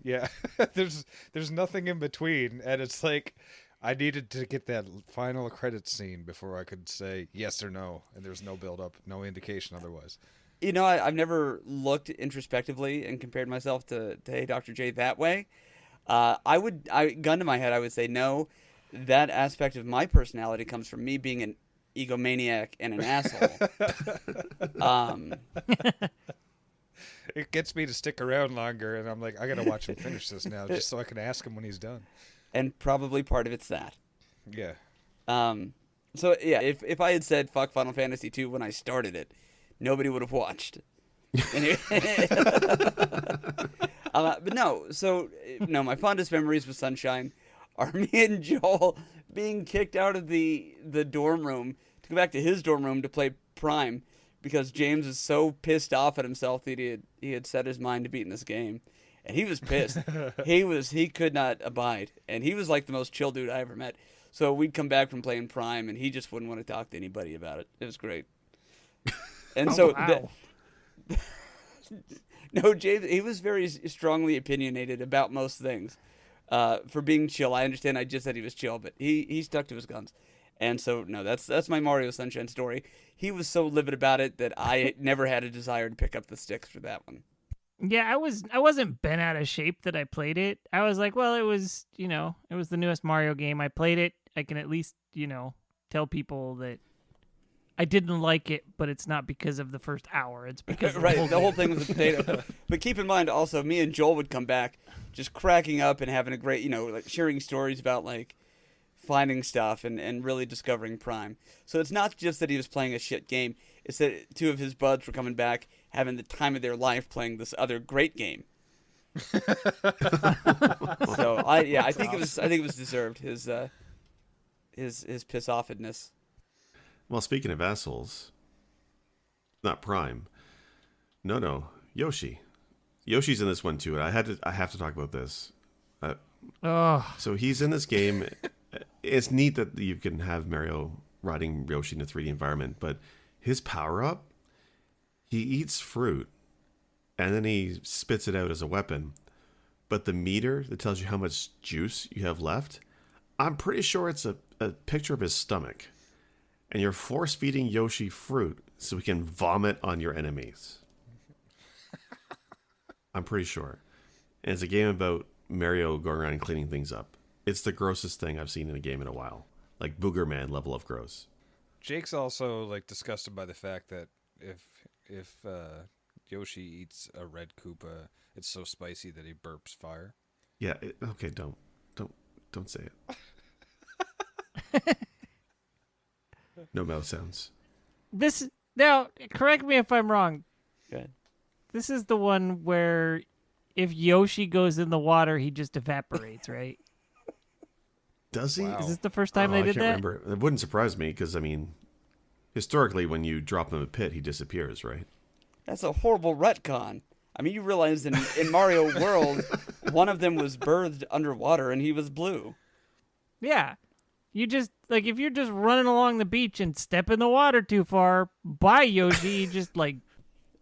yeah, there's nothing in between, and it's like I needed to get that final credits scene before I could say yes or no, and there's no build up, no indication otherwise. I've never looked introspectively and compared myself to Hey Dr. J that way. Gun to my head, I would say no. That aspect of my personality comes from me being an egomaniac and an asshole. It gets me to stick around longer, and I'm like, I gotta watch him finish this now, just so I can ask him when he's done. And probably part of it's that. Yeah. So yeah, if I had said fuck Final Fantasy II when I started it, nobody would have watched. But no, my fondest memories with Sunshine are me and Joel being kicked out of the dorm room to go back to his dorm room to play Prime because James is so pissed off at himself that he had set his mind to beating this game. And he was pissed. He could not abide. And he was like the most chill dude I ever met. So we'd come back from playing Prime and he just wouldn't want to talk to anybody about it. It was great. And wow. No, James, he was very strongly opinionated about most things. For being chill, I understand I just said he was chill, but he stuck to his guns. And so, no, that's my Mario Sunshine story. He was so livid about it that I never had a desire to pick up the sticks for that one. Yeah, I wasn't bent out of shape that I played it. I was like, well, it was the newest Mario game. I played it. I can at least, tell people that I didn't like it, but it's not because of the first hour. It's because right, the whole thing was a potato. But keep in mind, also, me and Joel would come back just cracking up and having a great, like sharing stories about like finding stuff and really discovering Prime. So it's not just that he was playing a shit game. It's that two of his buds were coming back, having the time of their life playing this other great game. So I think it was deserved, his piss offedness. Well, speaking of assholes, not Prime. No, Yoshi. Yoshi's in this one too, and I have to talk about this. So he's in this game. It's neat that you can have Mario riding Yoshi in a 3D environment, but his power up, he eats fruit, and then he spits it out as a weapon. But the meter that tells you how much juice you have left, I'm pretty sure it's a picture of his stomach. And you're force feeding Yoshi fruit so he can vomit on your enemies. I'm pretty sure. And it's a game about Mario going around and cleaning things up. It's the grossest thing I've seen in a game in a while. Like Booger Man level of gross. Jake's also like disgusted by the fact that if Yoshi eats a red Koopa, it's so spicy that he burps fire. Yeah. Okay. Don't say it. No mouth sounds. This now, correct me if I'm wrong. Good. This is the one where if Yoshi goes in the water, he just evaporates, right? Does he? Wow. Is this the first time Oh, they I did can't that? remember. It wouldn't surprise me because, I mean, historically, when you drop him in a pit, he disappears, right? That's a horrible retcon. I mean, you realize in Mario World, one of them was birthed underwater and he was blue. Yeah. You just, like, if you're just running along the beach and step in the water too far, bye, Yoshi. You just, like,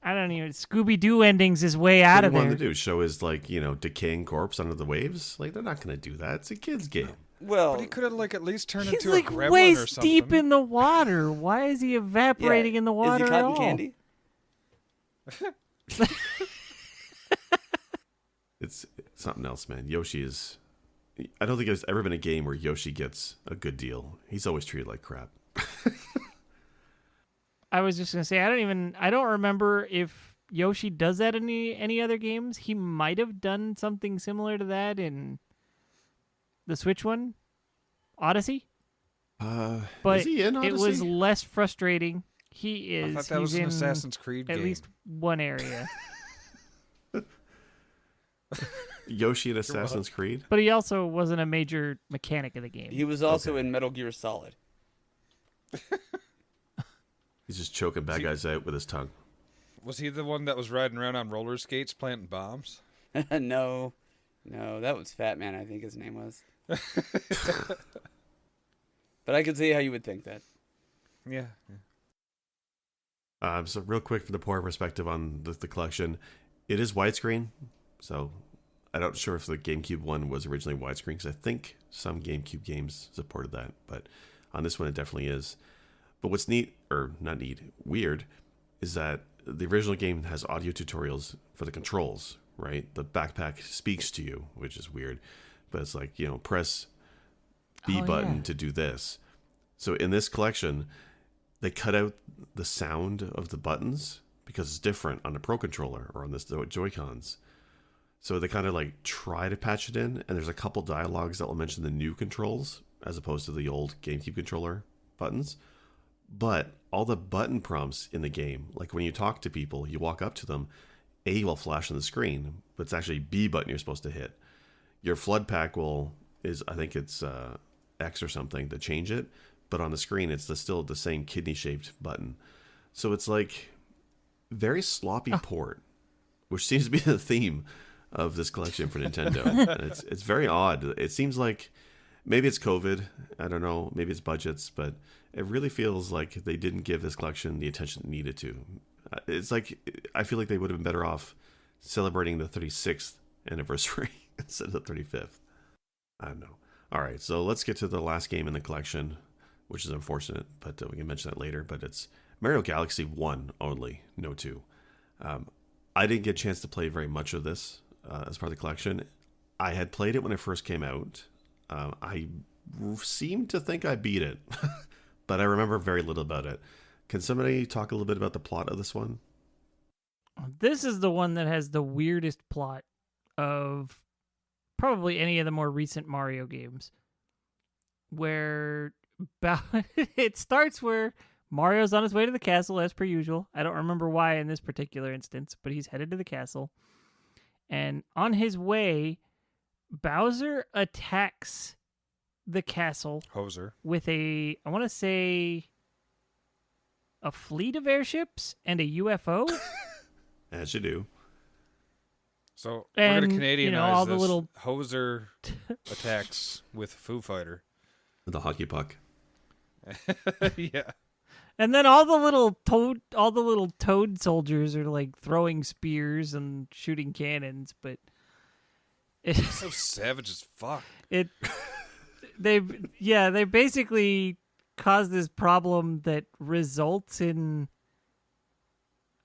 I don't even, Scooby-Doo endings his way out What of do you there. want to do? Show his, like, decaying corpse under the waves? Like, they're not going to do that. It's a kid's game. Well, But he could have like at least turned He's, into like, a gremlin or waist something. deep in the water. Why is he evaporating in the water is he at cotton all? candy? It's something else, man. Yoshi is... I don't think there's ever been a game where Yoshi gets a good deal. He's always treated like crap. I was just gonna say I don't remember if Yoshi does that in any other games. He might have done something similar to that in the Switch one, Odyssey. But is he in it was Odyssey? less frustrating. He is. I thought that was he's an in Assassin's Creed at game. least one area. Yoshi in Assassin's Creed? But he also wasn't a major mechanic of the game. He was also Okay. in Metal Gear Solid. He's just choking bad guys out with his tongue. Was he the one that was riding around on roller skates planting bombs? No, that was Fat Man, I think his name was. But I could see how you would think that. Yeah. So real quick for the poor perspective on the collection, it is widescreen. So I'm not sure if the GameCube one was originally widescreen because I think some GameCube games supported that, but on this one it definitely is. But what's neat, or not neat, weird, is that the original game has audio tutorials for the controls, right? The backpack speaks to you, which is weird, but it's like, press B Oh, button yeah. to do this. So in this collection, they cut out the sound of the buttons because it's different on the Pro Controller or on the Joy-Cons. So they kind of like try to patch it in, and there's a couple dialogues that will mention the new controls as opposed to the old GameCube controller buttons. But all the button prompts in the game, like when you talk to people, you walk up to them, A will flash on the screen, but it's actually B button you're supposed to hit. Your flood pack I think it's X or something to change it, but on the screen it's still the same kidney-shaped button. So it's like very sloppy port, which seems to be the theme of this collection for Nintendo. And it's very odd. It seems like maybe it's COVID. I don't know. Maybe it's budgets, but it really feels like they didn't give this collection the attention it needed to. It's like I feel like they would have been better off celebrating the 36th anniversary instead of the 35th. I don't know. All right, so let's get to the last game in the collection, which is unfortunate, but we can mention that later. But it's Mario Galaxy 1 only, no 2. I didn't get a chance to play very much of this as part of the collection. I had played it when it first came out. I seem to think I beat it, but I remember very little about it. Can somebody talk a little bit about the plot of this one? This is the one that has the weirdest plot of probably any of the more recent Mario games, where it starts where Mario's on his way to the castle as per usual. I don't remember why in this particular instance, but he's headed to the castle. And on his way, Bowser attacks the castle Hoser. with I want to say, a fleet of airships and a UFO. As you do. So And, we're going to Canadianize all the this. little- Hoser attacks with Foo Fighter. The hockey puck. Yeah. And then all the little toad soldiers are like throwing spears and shooting cannons, but So savage as fuck. they basically cause this problem that results in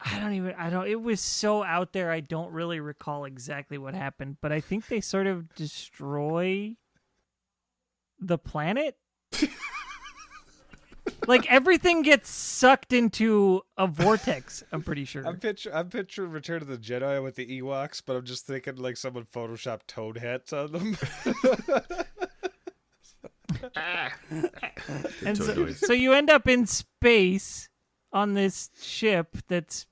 it was so out there I don't really recall exactly what happened, but I think they sort of destroy the planet. Like everything gets sucked into a vortex. I'm pretty sure. I'm picturing Return of the Jedi with the Ewoks, but I'm just thinking like someone photoshopped toad hats on them. And so you end up in space on this ship that's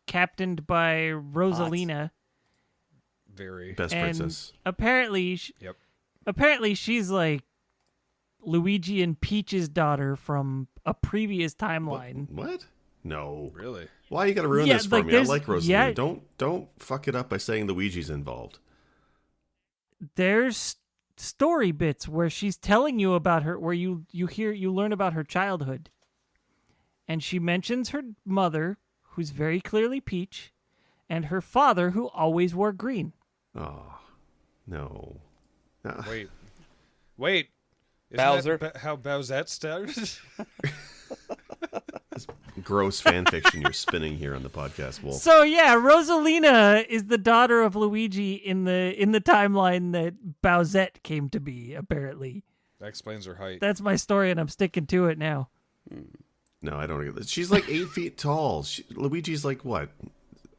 captained by Rosalina. Very. Best And princess. apparently, Yep. apparently she's like Luigi and Peach's daughter from a previous timeline. What? No. Really? Why you gotta ruin Yeah, this for like, me? I there's- like Rosalina. yeah. Don't fuck it up by saying Luigi's involved. There's story bits where she's telling you about her, where you learn about her childhood, and she mentions her mother, who's very clearly Peach, and her father, who always wore green. Oh, no. Wait. Isn't Bowser. that how Bowsette started? Gross fan fiction you're spinning here on the podcast, Wolf. So yeah, Rosalina is the daughter of Luigi in the timeline that Bowsette came to be. Apparently, That explains her height. that's my story, and I'm sticking to it now. No, I don't get this. She's like 8 feet tall. Luigi's like what?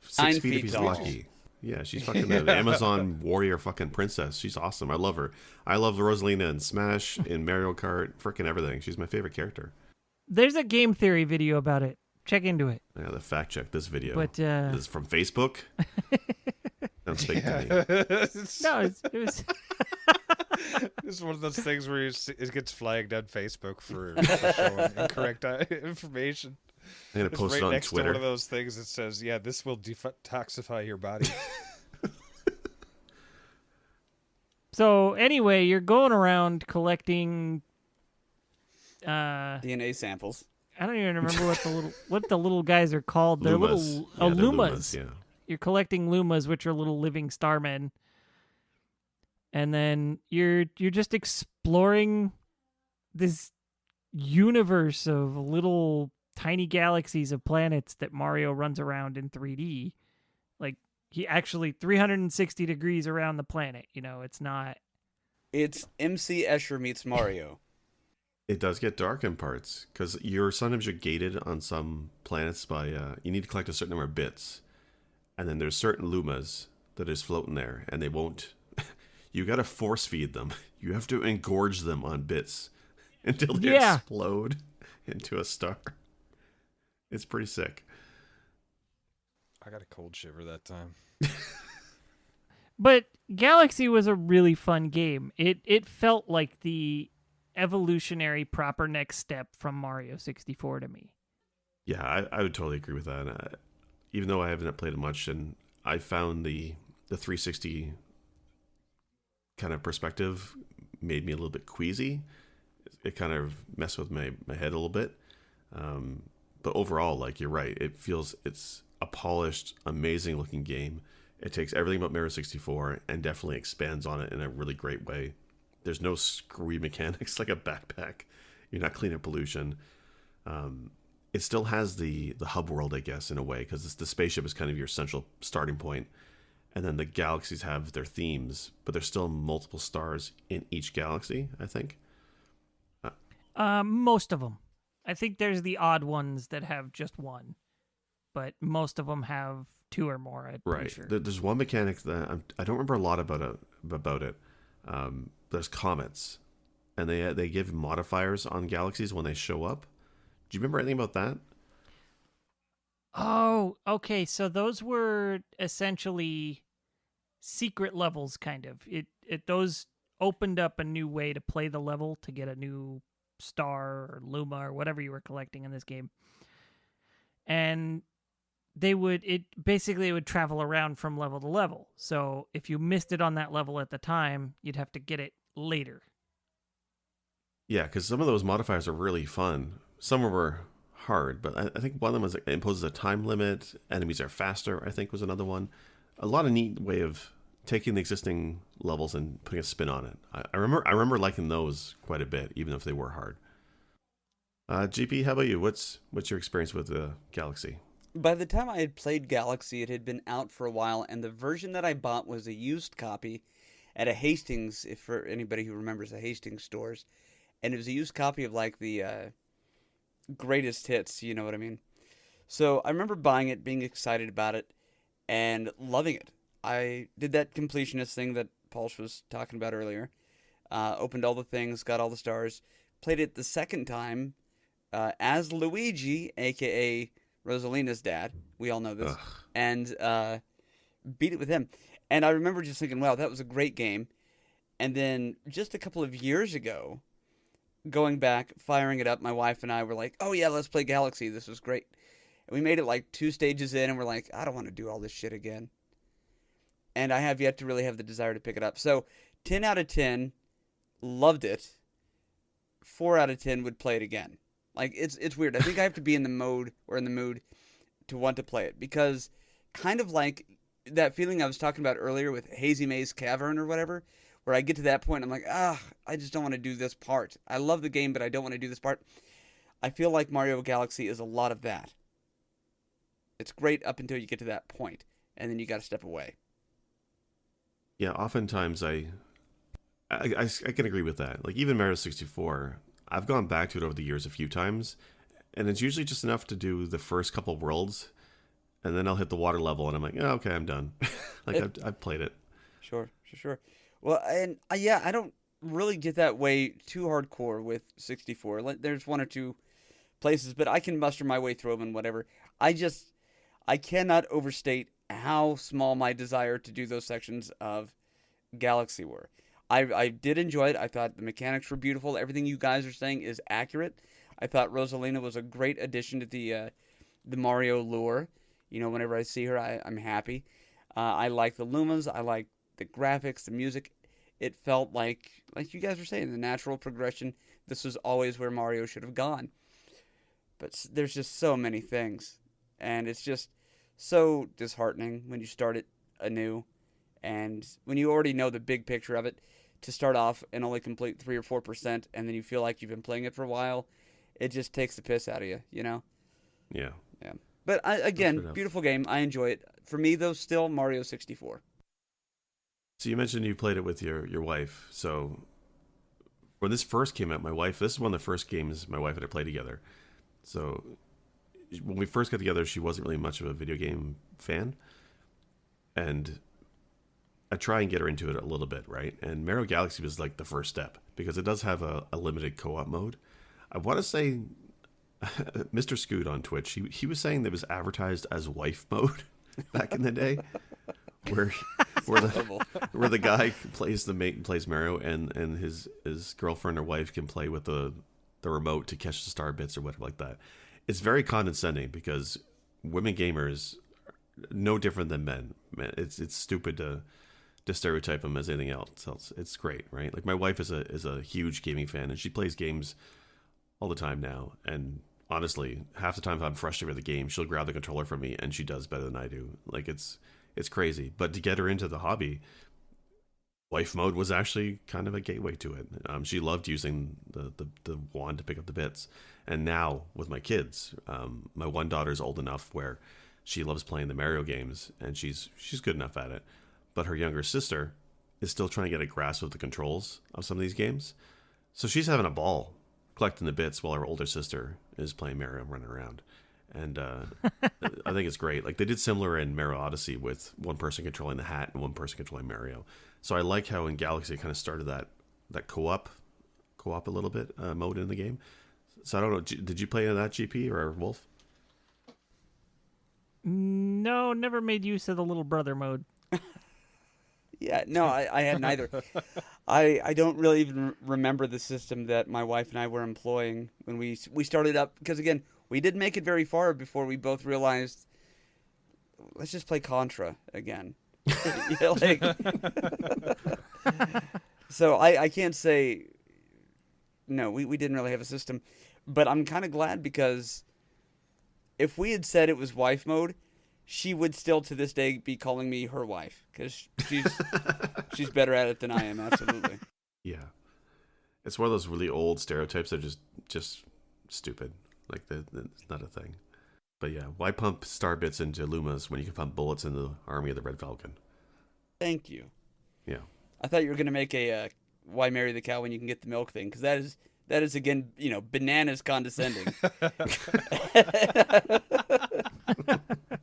6 9 feet feet if he's tall. lucky. Yeah, she's fucking the Amazon warrior fucking princess. She's awesome. I love her. I love Rosalina in Smash, in Mario Kart, freaking everything. She's my favorite character. There's a game theory video about it. Check into it. Yeah, the fact check this video. But This is from Facebook. Sounds fake to me. no, it was. It's one of those things where it gets flagged on Facebook for showing incorrect information. I'm gonna It's post right it on next to Twitter. one of those things that says, "Yeah, this will detoxify your body." So anyway, you're going around collecting. DNA samples. I don't even remember what the little guys are called. They're Lumas. little Yeah, they're Lumas. Yeah. You're collecting Lumas, which are little living starmen. And then you're just exploring this universe of little tiny galaxies of planets that Mario runs around in 3D. Like he actually 360 degrees around the planet. You know, it's not. It's MC Escher meets Mario. It does get dark in parts because sometimes you're gated on some planets by you need to collect a certain number of bits, and then there's certain Lumas that is floating there, and they won't. You got to force feed them. You have to engorge them on bits until they explode into a star. It's pretty sick. I got a cold shiver that time. But Galaxy was a really fun game. It felt like the evolutionary proper next step from Mario 64 to me. Yeah, I would totally agree with that. Even though I haven't played it much, and I found the 360 kind of perspective made me a little bit queasy. It kind of messed with my head a little bit. But overall, like you're right, it's a polished, amazing looking game. It takes everything about Mario 64 and definitely expands on it in a really great way. There's no screwy mechanics like a backpack. You're not cleaning up pollution. It still has the hub world, I guess, in a way, because the spaceship is kind of your central starting point. And then the galaxies have their themes, but there's still multiple stars in each galaxy, I think. Most of them. I think there's the odd ones that have just one, but most of them have two or more. I'm pretty Right. sure. There's one mechanic that I don't remember a lot about it. There's comets, and they give modifiers on galaxies when they show up. Do you remember anything about that? Oh, okay. So those were essentially secret levels, kind of. Those opened up a new way to play the level to get a new star or Luma or whatever you were collecting in this game. And it would travel around from level to level. So if you missed it on that level at the time, you'd have to get it later. Yeah, because some of those modifiers are really fun. Some were hard, but I think one of them was it imposes a time limit. Enemies are faster, I think was another one. A lot of neat way of taking the existing levels and putting a spin on it. I remember liking those quite a bit, even if they were hard. GP, how about you? What's your experience with Galaxy? By the time I had played Galaxy, it had been out for a while, and the version that I bought was a used copy, at a Hastings, if for anybody who remembers the Hastings stores, and it was a used copy of like the greatest hits. You know what I mean? So I remember buying it, being excited about it, and loving it. I did that completionist thing that Paul was talking about earlier. Opened all the things, got all the stars, played it the second time as Luigi, aka Rosalina's dad. We all know this. Ugh. And beat it with him. And I remember just thinking, wow, that was a great game. And then just a couple of years ago, going back, firing it up, my wife and I were like, oh yeah, let's play Galaxy. This was great. And we made it like 2 stages in, and we're like, I don't want to do all this shit again. And I have yet to really have the desire to pick it up. So 10 out of 10, loved it. 4 out of 10 would play it again. Like, it's weird. I think I have to be in the mode or in the mood to want to play it, because kind of like that feeling I was talking about earlier with Hazy Maze Cavern or whatever, where I get to that point, I'm like, I just don't want to do this part. I love the game, but I don't want to do this part. I feel like Mario Galaxy is a lot of that. It's great up until you get to that point, and then you got to step away. Yeah, oftentimes I can agree with that. Like, even Mario 64, I've gone back to it over the years a few times, and it's usually just enough to do the first couple worlds, and then I'll hit the water level, and I'm like, oh, okay, I'm done. Like, I've played it. Sure. Well, and yeah, I don't really get that way too hardcore with 64. There's 1 or 2 places, but I can muster my way through them and whatever. I cannot overstate how small my desire to do those sections of Galaxy were. I did enjoy it. I thought the mechanics were beautiful. Everything you guys are saying is accurate. I thought Rosalina was a great addition to the Mario lore. You know, whenever I see her, I'm happy. I like the Lumas. I like the graphics, the music. It felt like you guys were saying, the natural progression. This was always where Mario should have gone. But there's just so many things. And it's just so disheartening when you start it anew. And when you already know the big picture of it, to start off and only complete 3 or 4%, and then you feel like you've been playing it for a while, it just takes the piss out of you, you know? Yeah. Yeah. But again, beautiful game. I enjoy it. For me, though, still Mario 64. So you mentioned you played it with your wife. So when this first came out, this is one of the first games my wife and I played together. So when we first got together, she wasn't really much of a video game fan. And I try and get her into it a little bit, right? And Mario Galaxy was like the first step, because it does have a limited co-op mode. I want to say Mr. Scoot on Twitch, he was saying that it was advertised as wife mode back in the day, where the guy plays Mario, and his girlfriend or wife can play with the remote to catch the star bits or whatever like that. It's very condescending, because women gamers are no different than men. Man, it's stupid to stereotype them as anything else. It's great, right? Like, my wife is a huge gaming fan, and she plays games all the time now. And honestly, half the time if I'm frustrated with the game, she'll grab the controller from me, and she does better than I do. Like, it's crazy. But to get her into the hobby, wife mode was actually kind of a gateway to it. She loved using the wand to pick up the bits. And now with my kids, my one daughter's old enough where she loves playing the Mario games, and she's good enough at it. But her younger sister is still trying to get a grasp of the controls of some of these games. So she's having a ball collecting the bits while her older sister is playing Mario and running around. And I think it's great. Like, they did similar in Mario Odyssey with one person controlling the hat and one person controlling Mario. So I like how in Galaxy it kind of started that co-op a little bit mode in the game. So I don't know, did you play that, GP or Wolf? No, never made use of the little brother mode. Yeah, no, I hadn't either. I don't really even remember the system that my wife and I were employing when we started up, because again, we didn't make it very far before we both realized, let's just play Contra again. Yeah, like, so I can't say, no, we didn't really have a system, but I'm kind of glad, because if we had said it was wife mode, she would still to this day be calling me her wife, because she's better at it than I am. Absolutely. Yeah, it's one of those really old stereotypes that are just stupid. Like, it's not a thing. But yeah, why pump star bits into Lumas when you can pump bullets into the army of the Red Falcon? Thank you. Yeah. I thought you were gonna make a why marry the cow when you can get the milk thing, because that is again, bananas condescending.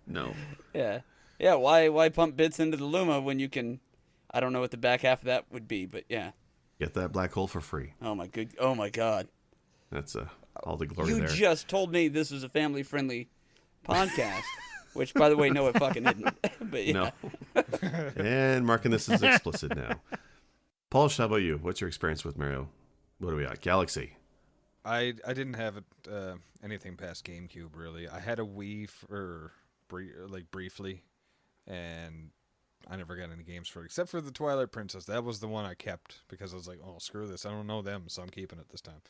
No. Yeah. Yeah, why pump bits into the Luma when you can, I don't know what the back half of that would be, but yeah. Get that black hole for free. Oh my god. That's all the glory You there. just told me this was a family-friendly podcast, which, by the way, no, it fucking isn't. But yeah. No. And marking this as explicit now. Paul, how about you? What's your experience with Mario? What do we got? Galaxy. I didn't have it, anything past GameCube, really. I had a Wii for briefly, and I never got any games for it, except for the Twilight Princess. That was the one I kept because I was like, oh, screw this. I don't know them, so I'm keeping it this time.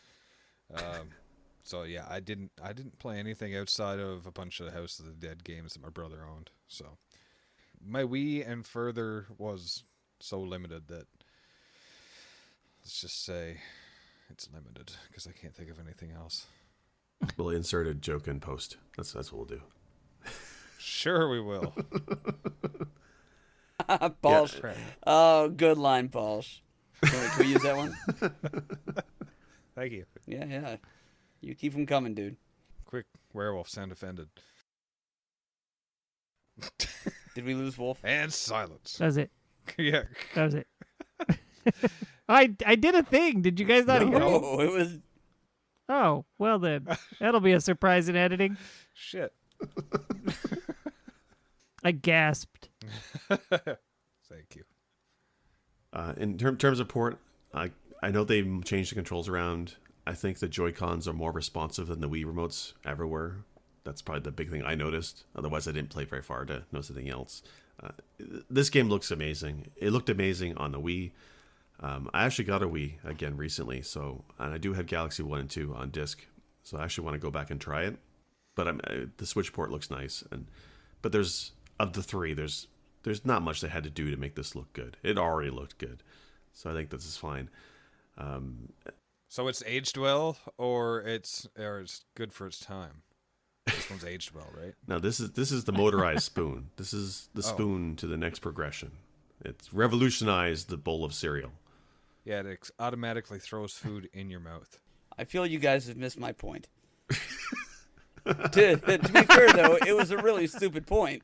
So yeah, I didn't play anything outside of a bunch of House of the Dead games that my brother owned. So my Wii and further was so limited that, let's just say it's limited because I can't think of anything else. We'll insert a joke in post. That's what we'll do. Sure, we will. Balsh. Yeah. Oh, good line, Balsh. Can we use that one? Thank you. Yeah. You keep them coming, dude. Quick, werewolf, sound offended. Did we lose Wolf? And silence. That was it. Yeah. That was it. I did a thing. Did you guys not hear it? No, it was. Oh, well then. That'll be a surprise in editing. Shit. I gasped. Thank you. In terms of port, I know they've changed the controls around. I think the Joy-Cons are more responsive than the Wii remotes ever were. That's probably the big thing I noticed. Otherwise, I didn't play very far to notice anything else. This game looks amazing. It looked amazing on the Wii. I actually got a Wii again recently, and I do have Galaxy 1 and 2 on disc, so I actually want to go back and try it. But the Switch port looks nice, but of the three, there's not much they had to do to make this look good. It already looked good, so I think this is fine. So it's aged well, or it's good for its time. This one's aged well, right? Now this is the motorized spoon. This is the spoon to the next progression. It's revolutionized the bowl of cereal. Yeah, it automatically throws food in your mouth. I feel you guys have missed my point. To be fair, though, it was a really stupid point.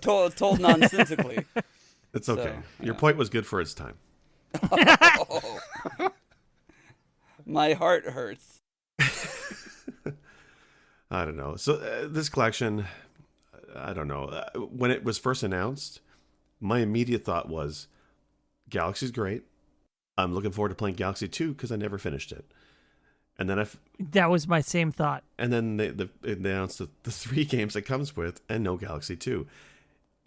Told nonsensically. It's okay. So, Your point was good for its time. Oh. My heart hurts. I don't know. So this collection, I don't know. When it was first announced, my immediate thought was, Galaxy's great. I'm looking forward to playing Galaxy 2 because I never finished it. And then That was my same thought. And then they announced the 3 games it comes with and no Galaxy 2.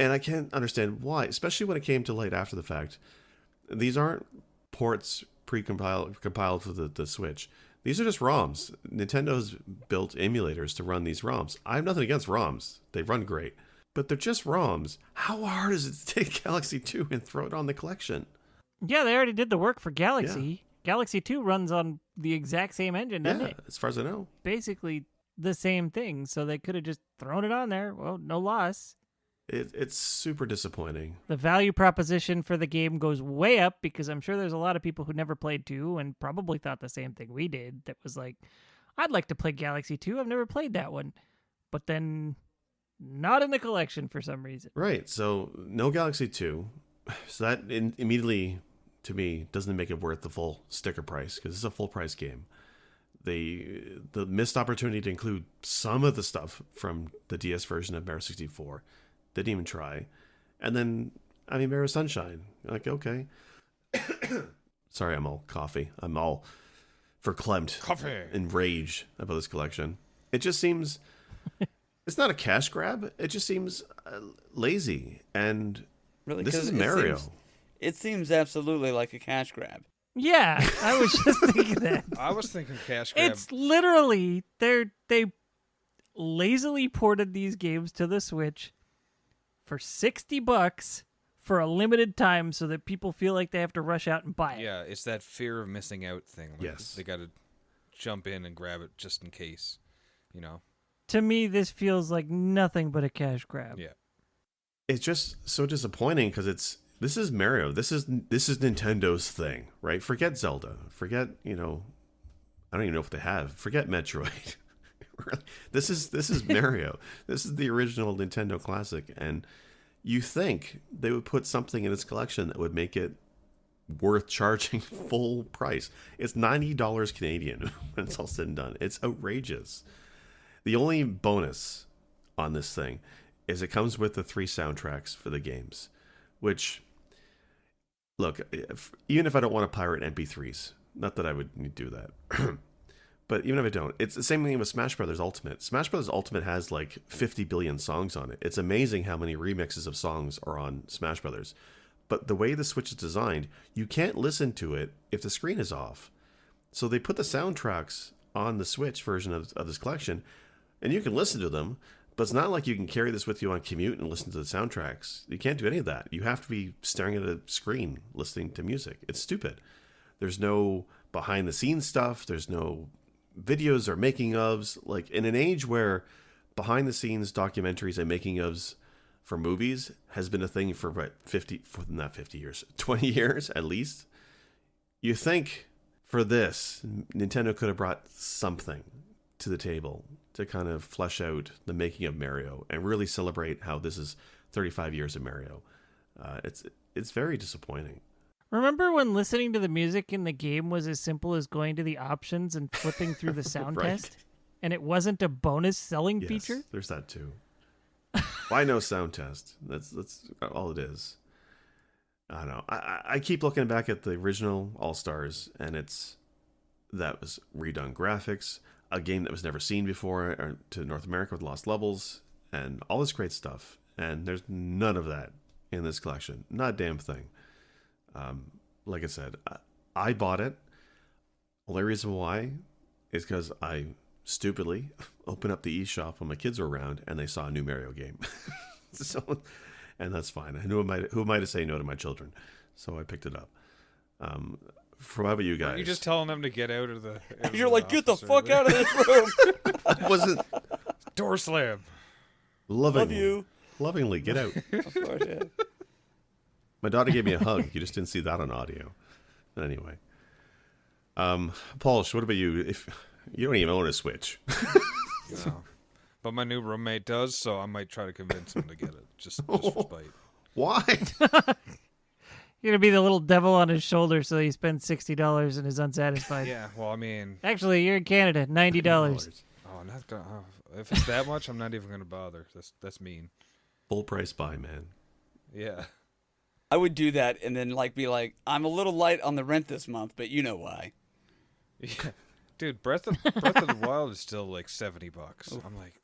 And I can't understand why, especially when it came to light after the fact. These aren't ports compiled for the Switch. These are just ROMs. Nintendo's built emulators to run these ROMs. I have nothing against ROMs. They run great. But they're just ROMs. How hard is it to take Galaxy 2 and throw it on the collection? Yeah, they already did the work for Galaxy. Yeah. Galaxy 2 runs on the exact same engine, doesn't it? As far as I know. Basically the same thing, so they could have just thrown it on there. Well, no loss. It's super disappointing. The value proposition for the game goes way up because I'm sure there's a lot of people who never played 2 and probably thought the same thing we did. That was like, I'd like to play Galaxy 2. I've never played that one. But then not in the collection for some reason. Right. So no Galaxy 2. So that immediately, to me, doesn't make it worth the full sticker price because it's a full price game. The missed opportunity to include some of the stuff from the DS version of Mario 64. Didn't even try. And then, Mario Sunshine. Like, okay. Sorry, I'm all coffee. I'm all verklempt. Coffee. Enraged about this collection. It just seems... It's not a cash grab. It just seems lazy. And Really, this 'cause is Mario. It seems absolutely like a cash grab. Yeah, I was just thinking that. I was thinking cash grab. It's literally they lazily ported these games to the Switch for $60 for a limited time so that people feel like they have to rush out and buy it. Yeah, it's that fear of missing out thing. Like Yes. They got to jump in and grab it just in case, To me, this feels like nothing but a cash grab. Yeah. It's just so disappointing because This is Mario. This is Nintendo's thing, right? Forget Zelda. Forget, I don't even know if they have. Forget Metroid. This is Mario. This is the original Nintendo classic, and you think they would put something in its collection that would make it worth charging full price. It's $90 Canadian when it's all said and done. It's outrageous. The only bonus on this thing is it comes with the 3 soundtracks for the games, which, look, even if I don't want to pirate MP3s, not that I would do that, but even if I don't, it's the same thing with Smash Brothers Ultimate. Smash Brothers Ultimate has like 50 billion songs on it. It's amazing how many remixes of songs are on Smash Brothers. But the way the Switch is designed, you can't listen to it if the screen is off. So they put the soundtracks on the Switch version of this collection, and you can listen to them, but it's not like you can carry this with you on commute and listen to the soundtracks. You can't do any of that. You have to be staring at a screen listening to music. It's stupid. There's no behind the scenes stuff. There's no videos or making ofs. Like, in an age where behind the scenes documentaries and making ofs for movies has been a thing for what, 20 years at least. You think for this, Nintendo could have brought something to the table to kind of flesh out the making of Mario and really celebrate how this is 35 years of Mario. It's very disappointing. Remember when listening to the music in the game was as simple as going to the options and flipping through the sound Right. test? And it wasn't a bonus selling Yes, feature? there's that too. Why no sound test? That's all it is. I don't know. I keep looking back at the original All-Stars, and that was redone graphics, a game that was never seen before to North America with Lost Levels, and all this great stuff. And there's none of that in this collection. Not a damn thing. Like I said, I bought it. Only reason why is because I stupidly opened up the eShop when my kids were around and they saw a new Mario game. And that's fine. And who am I to say no to my children? So I picked it up. How about you guys? Are you just telling them to get out of the? You're like, get the fuck out of this room. I wasn't Door slam. lovingly get out. Of course, yeah. My daughter gave me a hug. You just didn't see that on audio. But anyway, Paul, what about you? If you don't even own a Switch, No. But my new roommate does, so I might try to convince him to get it, just for spite. why? You're going to be the little devil on his shoulder so he spends $60 and is unsatisfied. Yeah, well, I mean, Actually, you're in Canada. $90. oh, not gonna. If it's that much, I'm not even gonna bother. That's mean. Full price buy, man. Yeah. I would do that and then be like, I'm a little light on the rent this month, but you know why. Yeah. Dude, Breath of the Wild is still like $70. I'm like,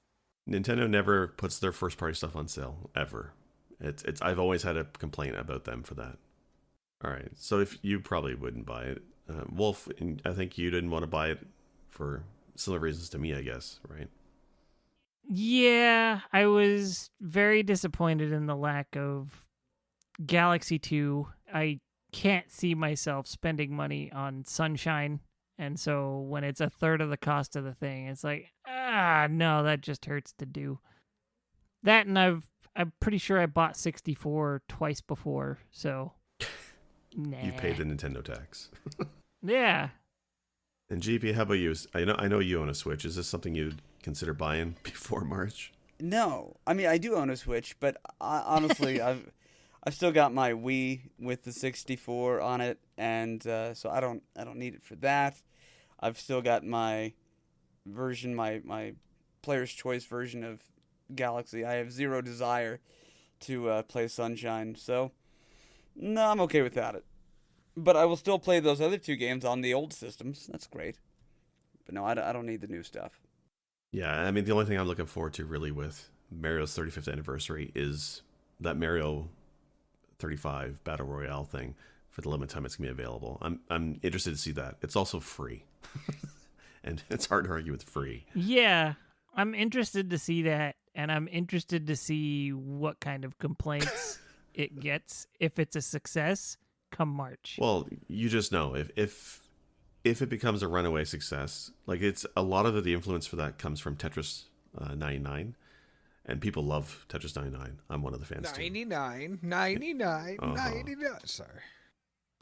Nintendo never puts their first party stuff on sale ever. It's I've always had a complaint about them for that. All right, so if you probably wouldn't buy it, Wolf, I think you didn't want to buy it for similar reasons to me, I guess, right? Yeah, I was very disappointed in the lack of Galaxy 2. I can't see myself spending money on Sunshine. And so when it's a third of the cost of the thing, it's like, no, that just hurts to do. That, and I'm pretty sure I bought 64 twice before, so nah. You paid the Nintendo tax. Yeah. And GP, how about you? I know you own a Switch. Is this something you'd consider buying before March? No, I mean I do own a Switch, but honestly, I've still got my Wii with the 64 on it, and so I don't need it for that. I've still got my version, my player's choice version of Galaxy. I have zero desire to play Sunshine, so no, I'm okay without it. But I will still play those other 2 games on the old systems. That's great. But no, I don't need the new stuff. Yeah, I mean, the only thing I'm looking forward to really with Mario's 35th anniversary is that Mario 35 Battle Royale thing for the limited time it's going to be available. I'm interested to see that. It's also free. And it's hard to argue with free. Yeah, I'm interested to see that, and I'm interested to see what kind of complaints it gets if it's a success come March. Well, you just know if it becomes a runaway success, like it's a lot of the influence for that comes from Tetris 99, And people love Tetris 99. I'm one of the fans too. 99, 99, Uh-huh. 99. Sorry.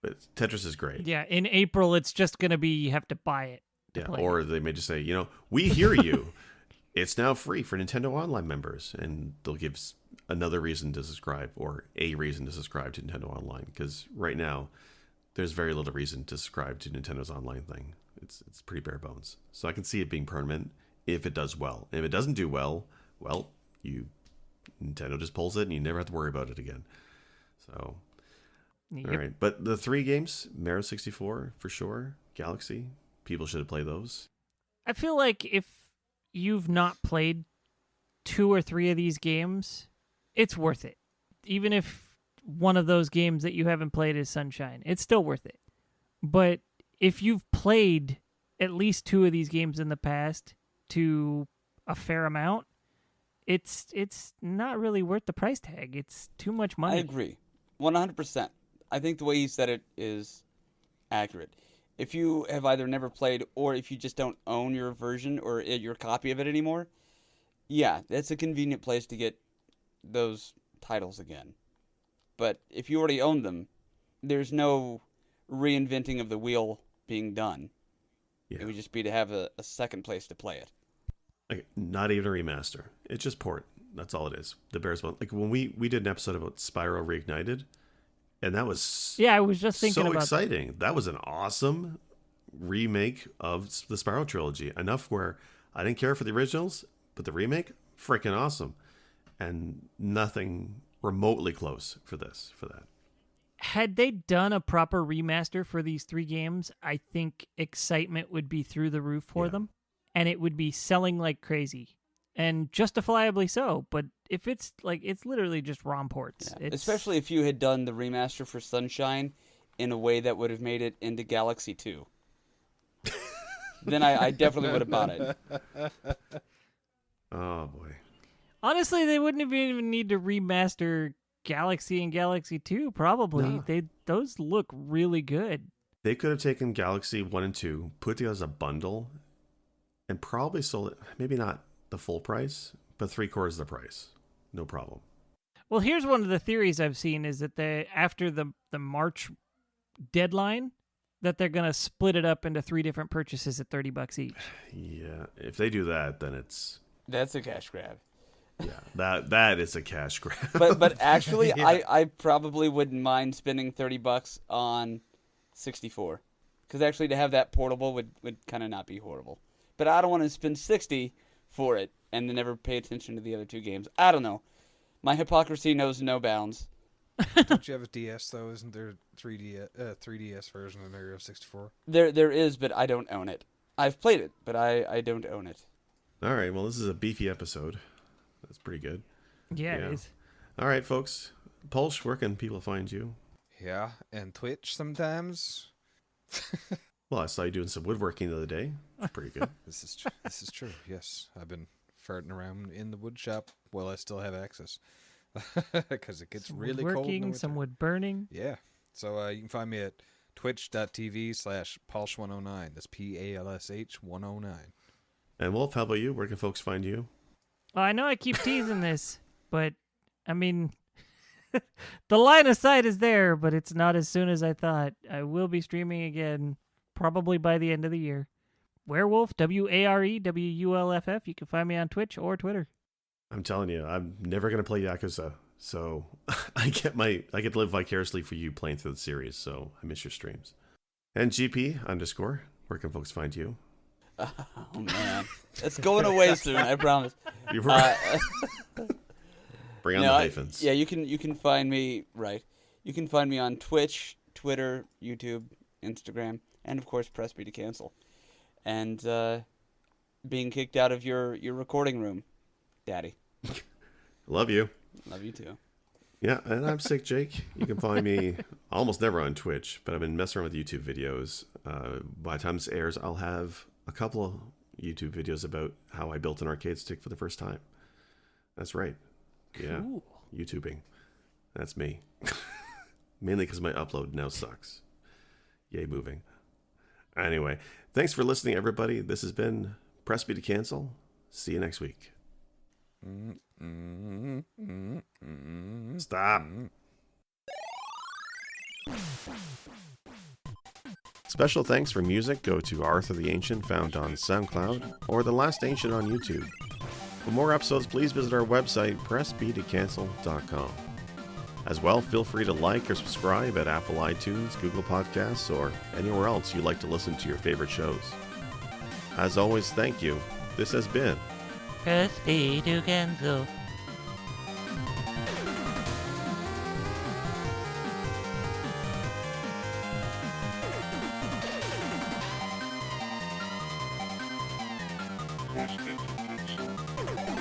But Tetris is great. Yeah, in April it's just gonna be you have to buy it. To Yeah, play or it. they may just say, we hear you. It's now free for Nintendo Online members, and they'll give another reason to subscribe or a reason to subscribe to Nintendo Online. Because right now, there's very little reason to subscribe to Nintendo's online thing. It's pretty bare bones. So I can see it being permanent if it does well. If it doesn't do well, Nintendo just pulls it, and you never have to worry about it again. So. Yep. All right, but the 3 games, Mario 64 for sure, Galaxy, people should have played those. I feel like if you've not played 2 or 3 of these games, it's worth it. Even if one of those games that you haven't played is Sunshine, it's still worth it. But if you've played at least 2 of these games in the past to a fair amount, it's not really worth the price tag. It's too much money. I agree, 100%. I think the way you said it is accurate. If you have either never played or if you just don't own your version or your copy of it anymore, yeah, that's a convenient place to get those titles again. But if you already own them, there's no reinventing of the wheel being done. Yeah. It would just be to have a second place to play it. Like, not even a remaster. It's just port. That's all it is. The Bears one. Like when we did an episode about Spyro Reignited, and that was Yeah, I was just thinking so about exciting. That was an awesome remake of the Spyro trilogy. Enough where I didn't care for the originals, but the remake, freaking awesome. And nothing remotely close for that. Had they done a proper remaster for these 3 games, I think excitement would be through the roof for Yeah. them, and it would be selling like crazy, and justifiably so. But if it's literally just ROM ports. Yeah. It's, Especially if you had done the remaster for Sunshine in a way that would have made it into Galaxy 2. Then I definitely would have bought it. Oh boy. honestly, they wouldn't even need to remaster Galaxy and Galaxy 2, probably. No. Those look really good. They could have taken Galaxy 1 and 2, put together as a bundle, and probably sold it, maybe not the full price, but 3/4 of the price. No problem. Well, here's one of the theories I've seen is that after the March deadline, that they're going to split it up into 3 different purchases at $30 each. Yeah, if they do that, then it's That's a cash grab. that is a cash grab. But actually, Yeah. I probably wouldn't mind spending $30 on 64, because actually to have that portable would kind of not be horrible. But I don't want to spend 60 for it and then never pay attention to the other 2 games. I don't know. My hypocrisy knows no bounds. Don't you have a DS though? Isn't there 3DS version of Mario 64? There is, but I don't own it. I've played it, but I don't own it. All right, well, this is a beefy episode. That's pretty good. Yeah, Yeah. it is. All right, folks. Pulse, where can people find you? Yeah, and Twitch sometimes. Well, I saw you doing some woodworking the other day. That's pretty good. This is true. Yes, I've been farting around in the wood shop while I still have access, because it gets Some really cold. In the woodworking, winter. some wood burning. Yeah. So you can find me at twitch.tv/Palsh109. That's PALSH 109. And Wolf, how about you? Where can folks find you? Well, I know I keep teasing this, but I mean, the line of sight is there, but it's not as soon as I thought. I will be streaming again, probably by the end of the year. Werewolf, WAREWULFF. You can find me on Twitch or Twitter. I'm telling you, I'm never gonna play Yakuza, so I get to live vicariously for you playing through the series. So I miss your streams. And GP_, where can folks find you? Oh man, it's going away soon. I promise. You were bring on the No, hyphens. yeah, you can find me right. You can find me on Twitch, Twitter, YouTube, Instagram, and of course, press B to cancel. And being kicked out of your recording room, Daddy. Love you. Love you too. Yeah, and I'm Sick Jake. You can find me almost never on Twitch, but I've been messing around with YouTube videos. By the time this airs, I'll have a couple of YouTube videos about how I built an arcade stick for the first time. That's right. Yeah, Cool. YouTubing. That's me. Mainly because my upload now sucks. Yay, moving. Anyway, thanks for listening, everybody. This has been Press B to Cancel. See you next week. Stop. Special thanks for music go to Arthur the Ancient, found on SoundCloud, or The Last Ancient on YouTube. For more episodes, please visit our website, pressbtocancel.com. As well, feel free to like or subscribe at Apple iTunes, Google Podcasts, or anywhere else you like to listen to your favorite shows. As always, thank you. This has been Press B to cancel. Press B to cancel.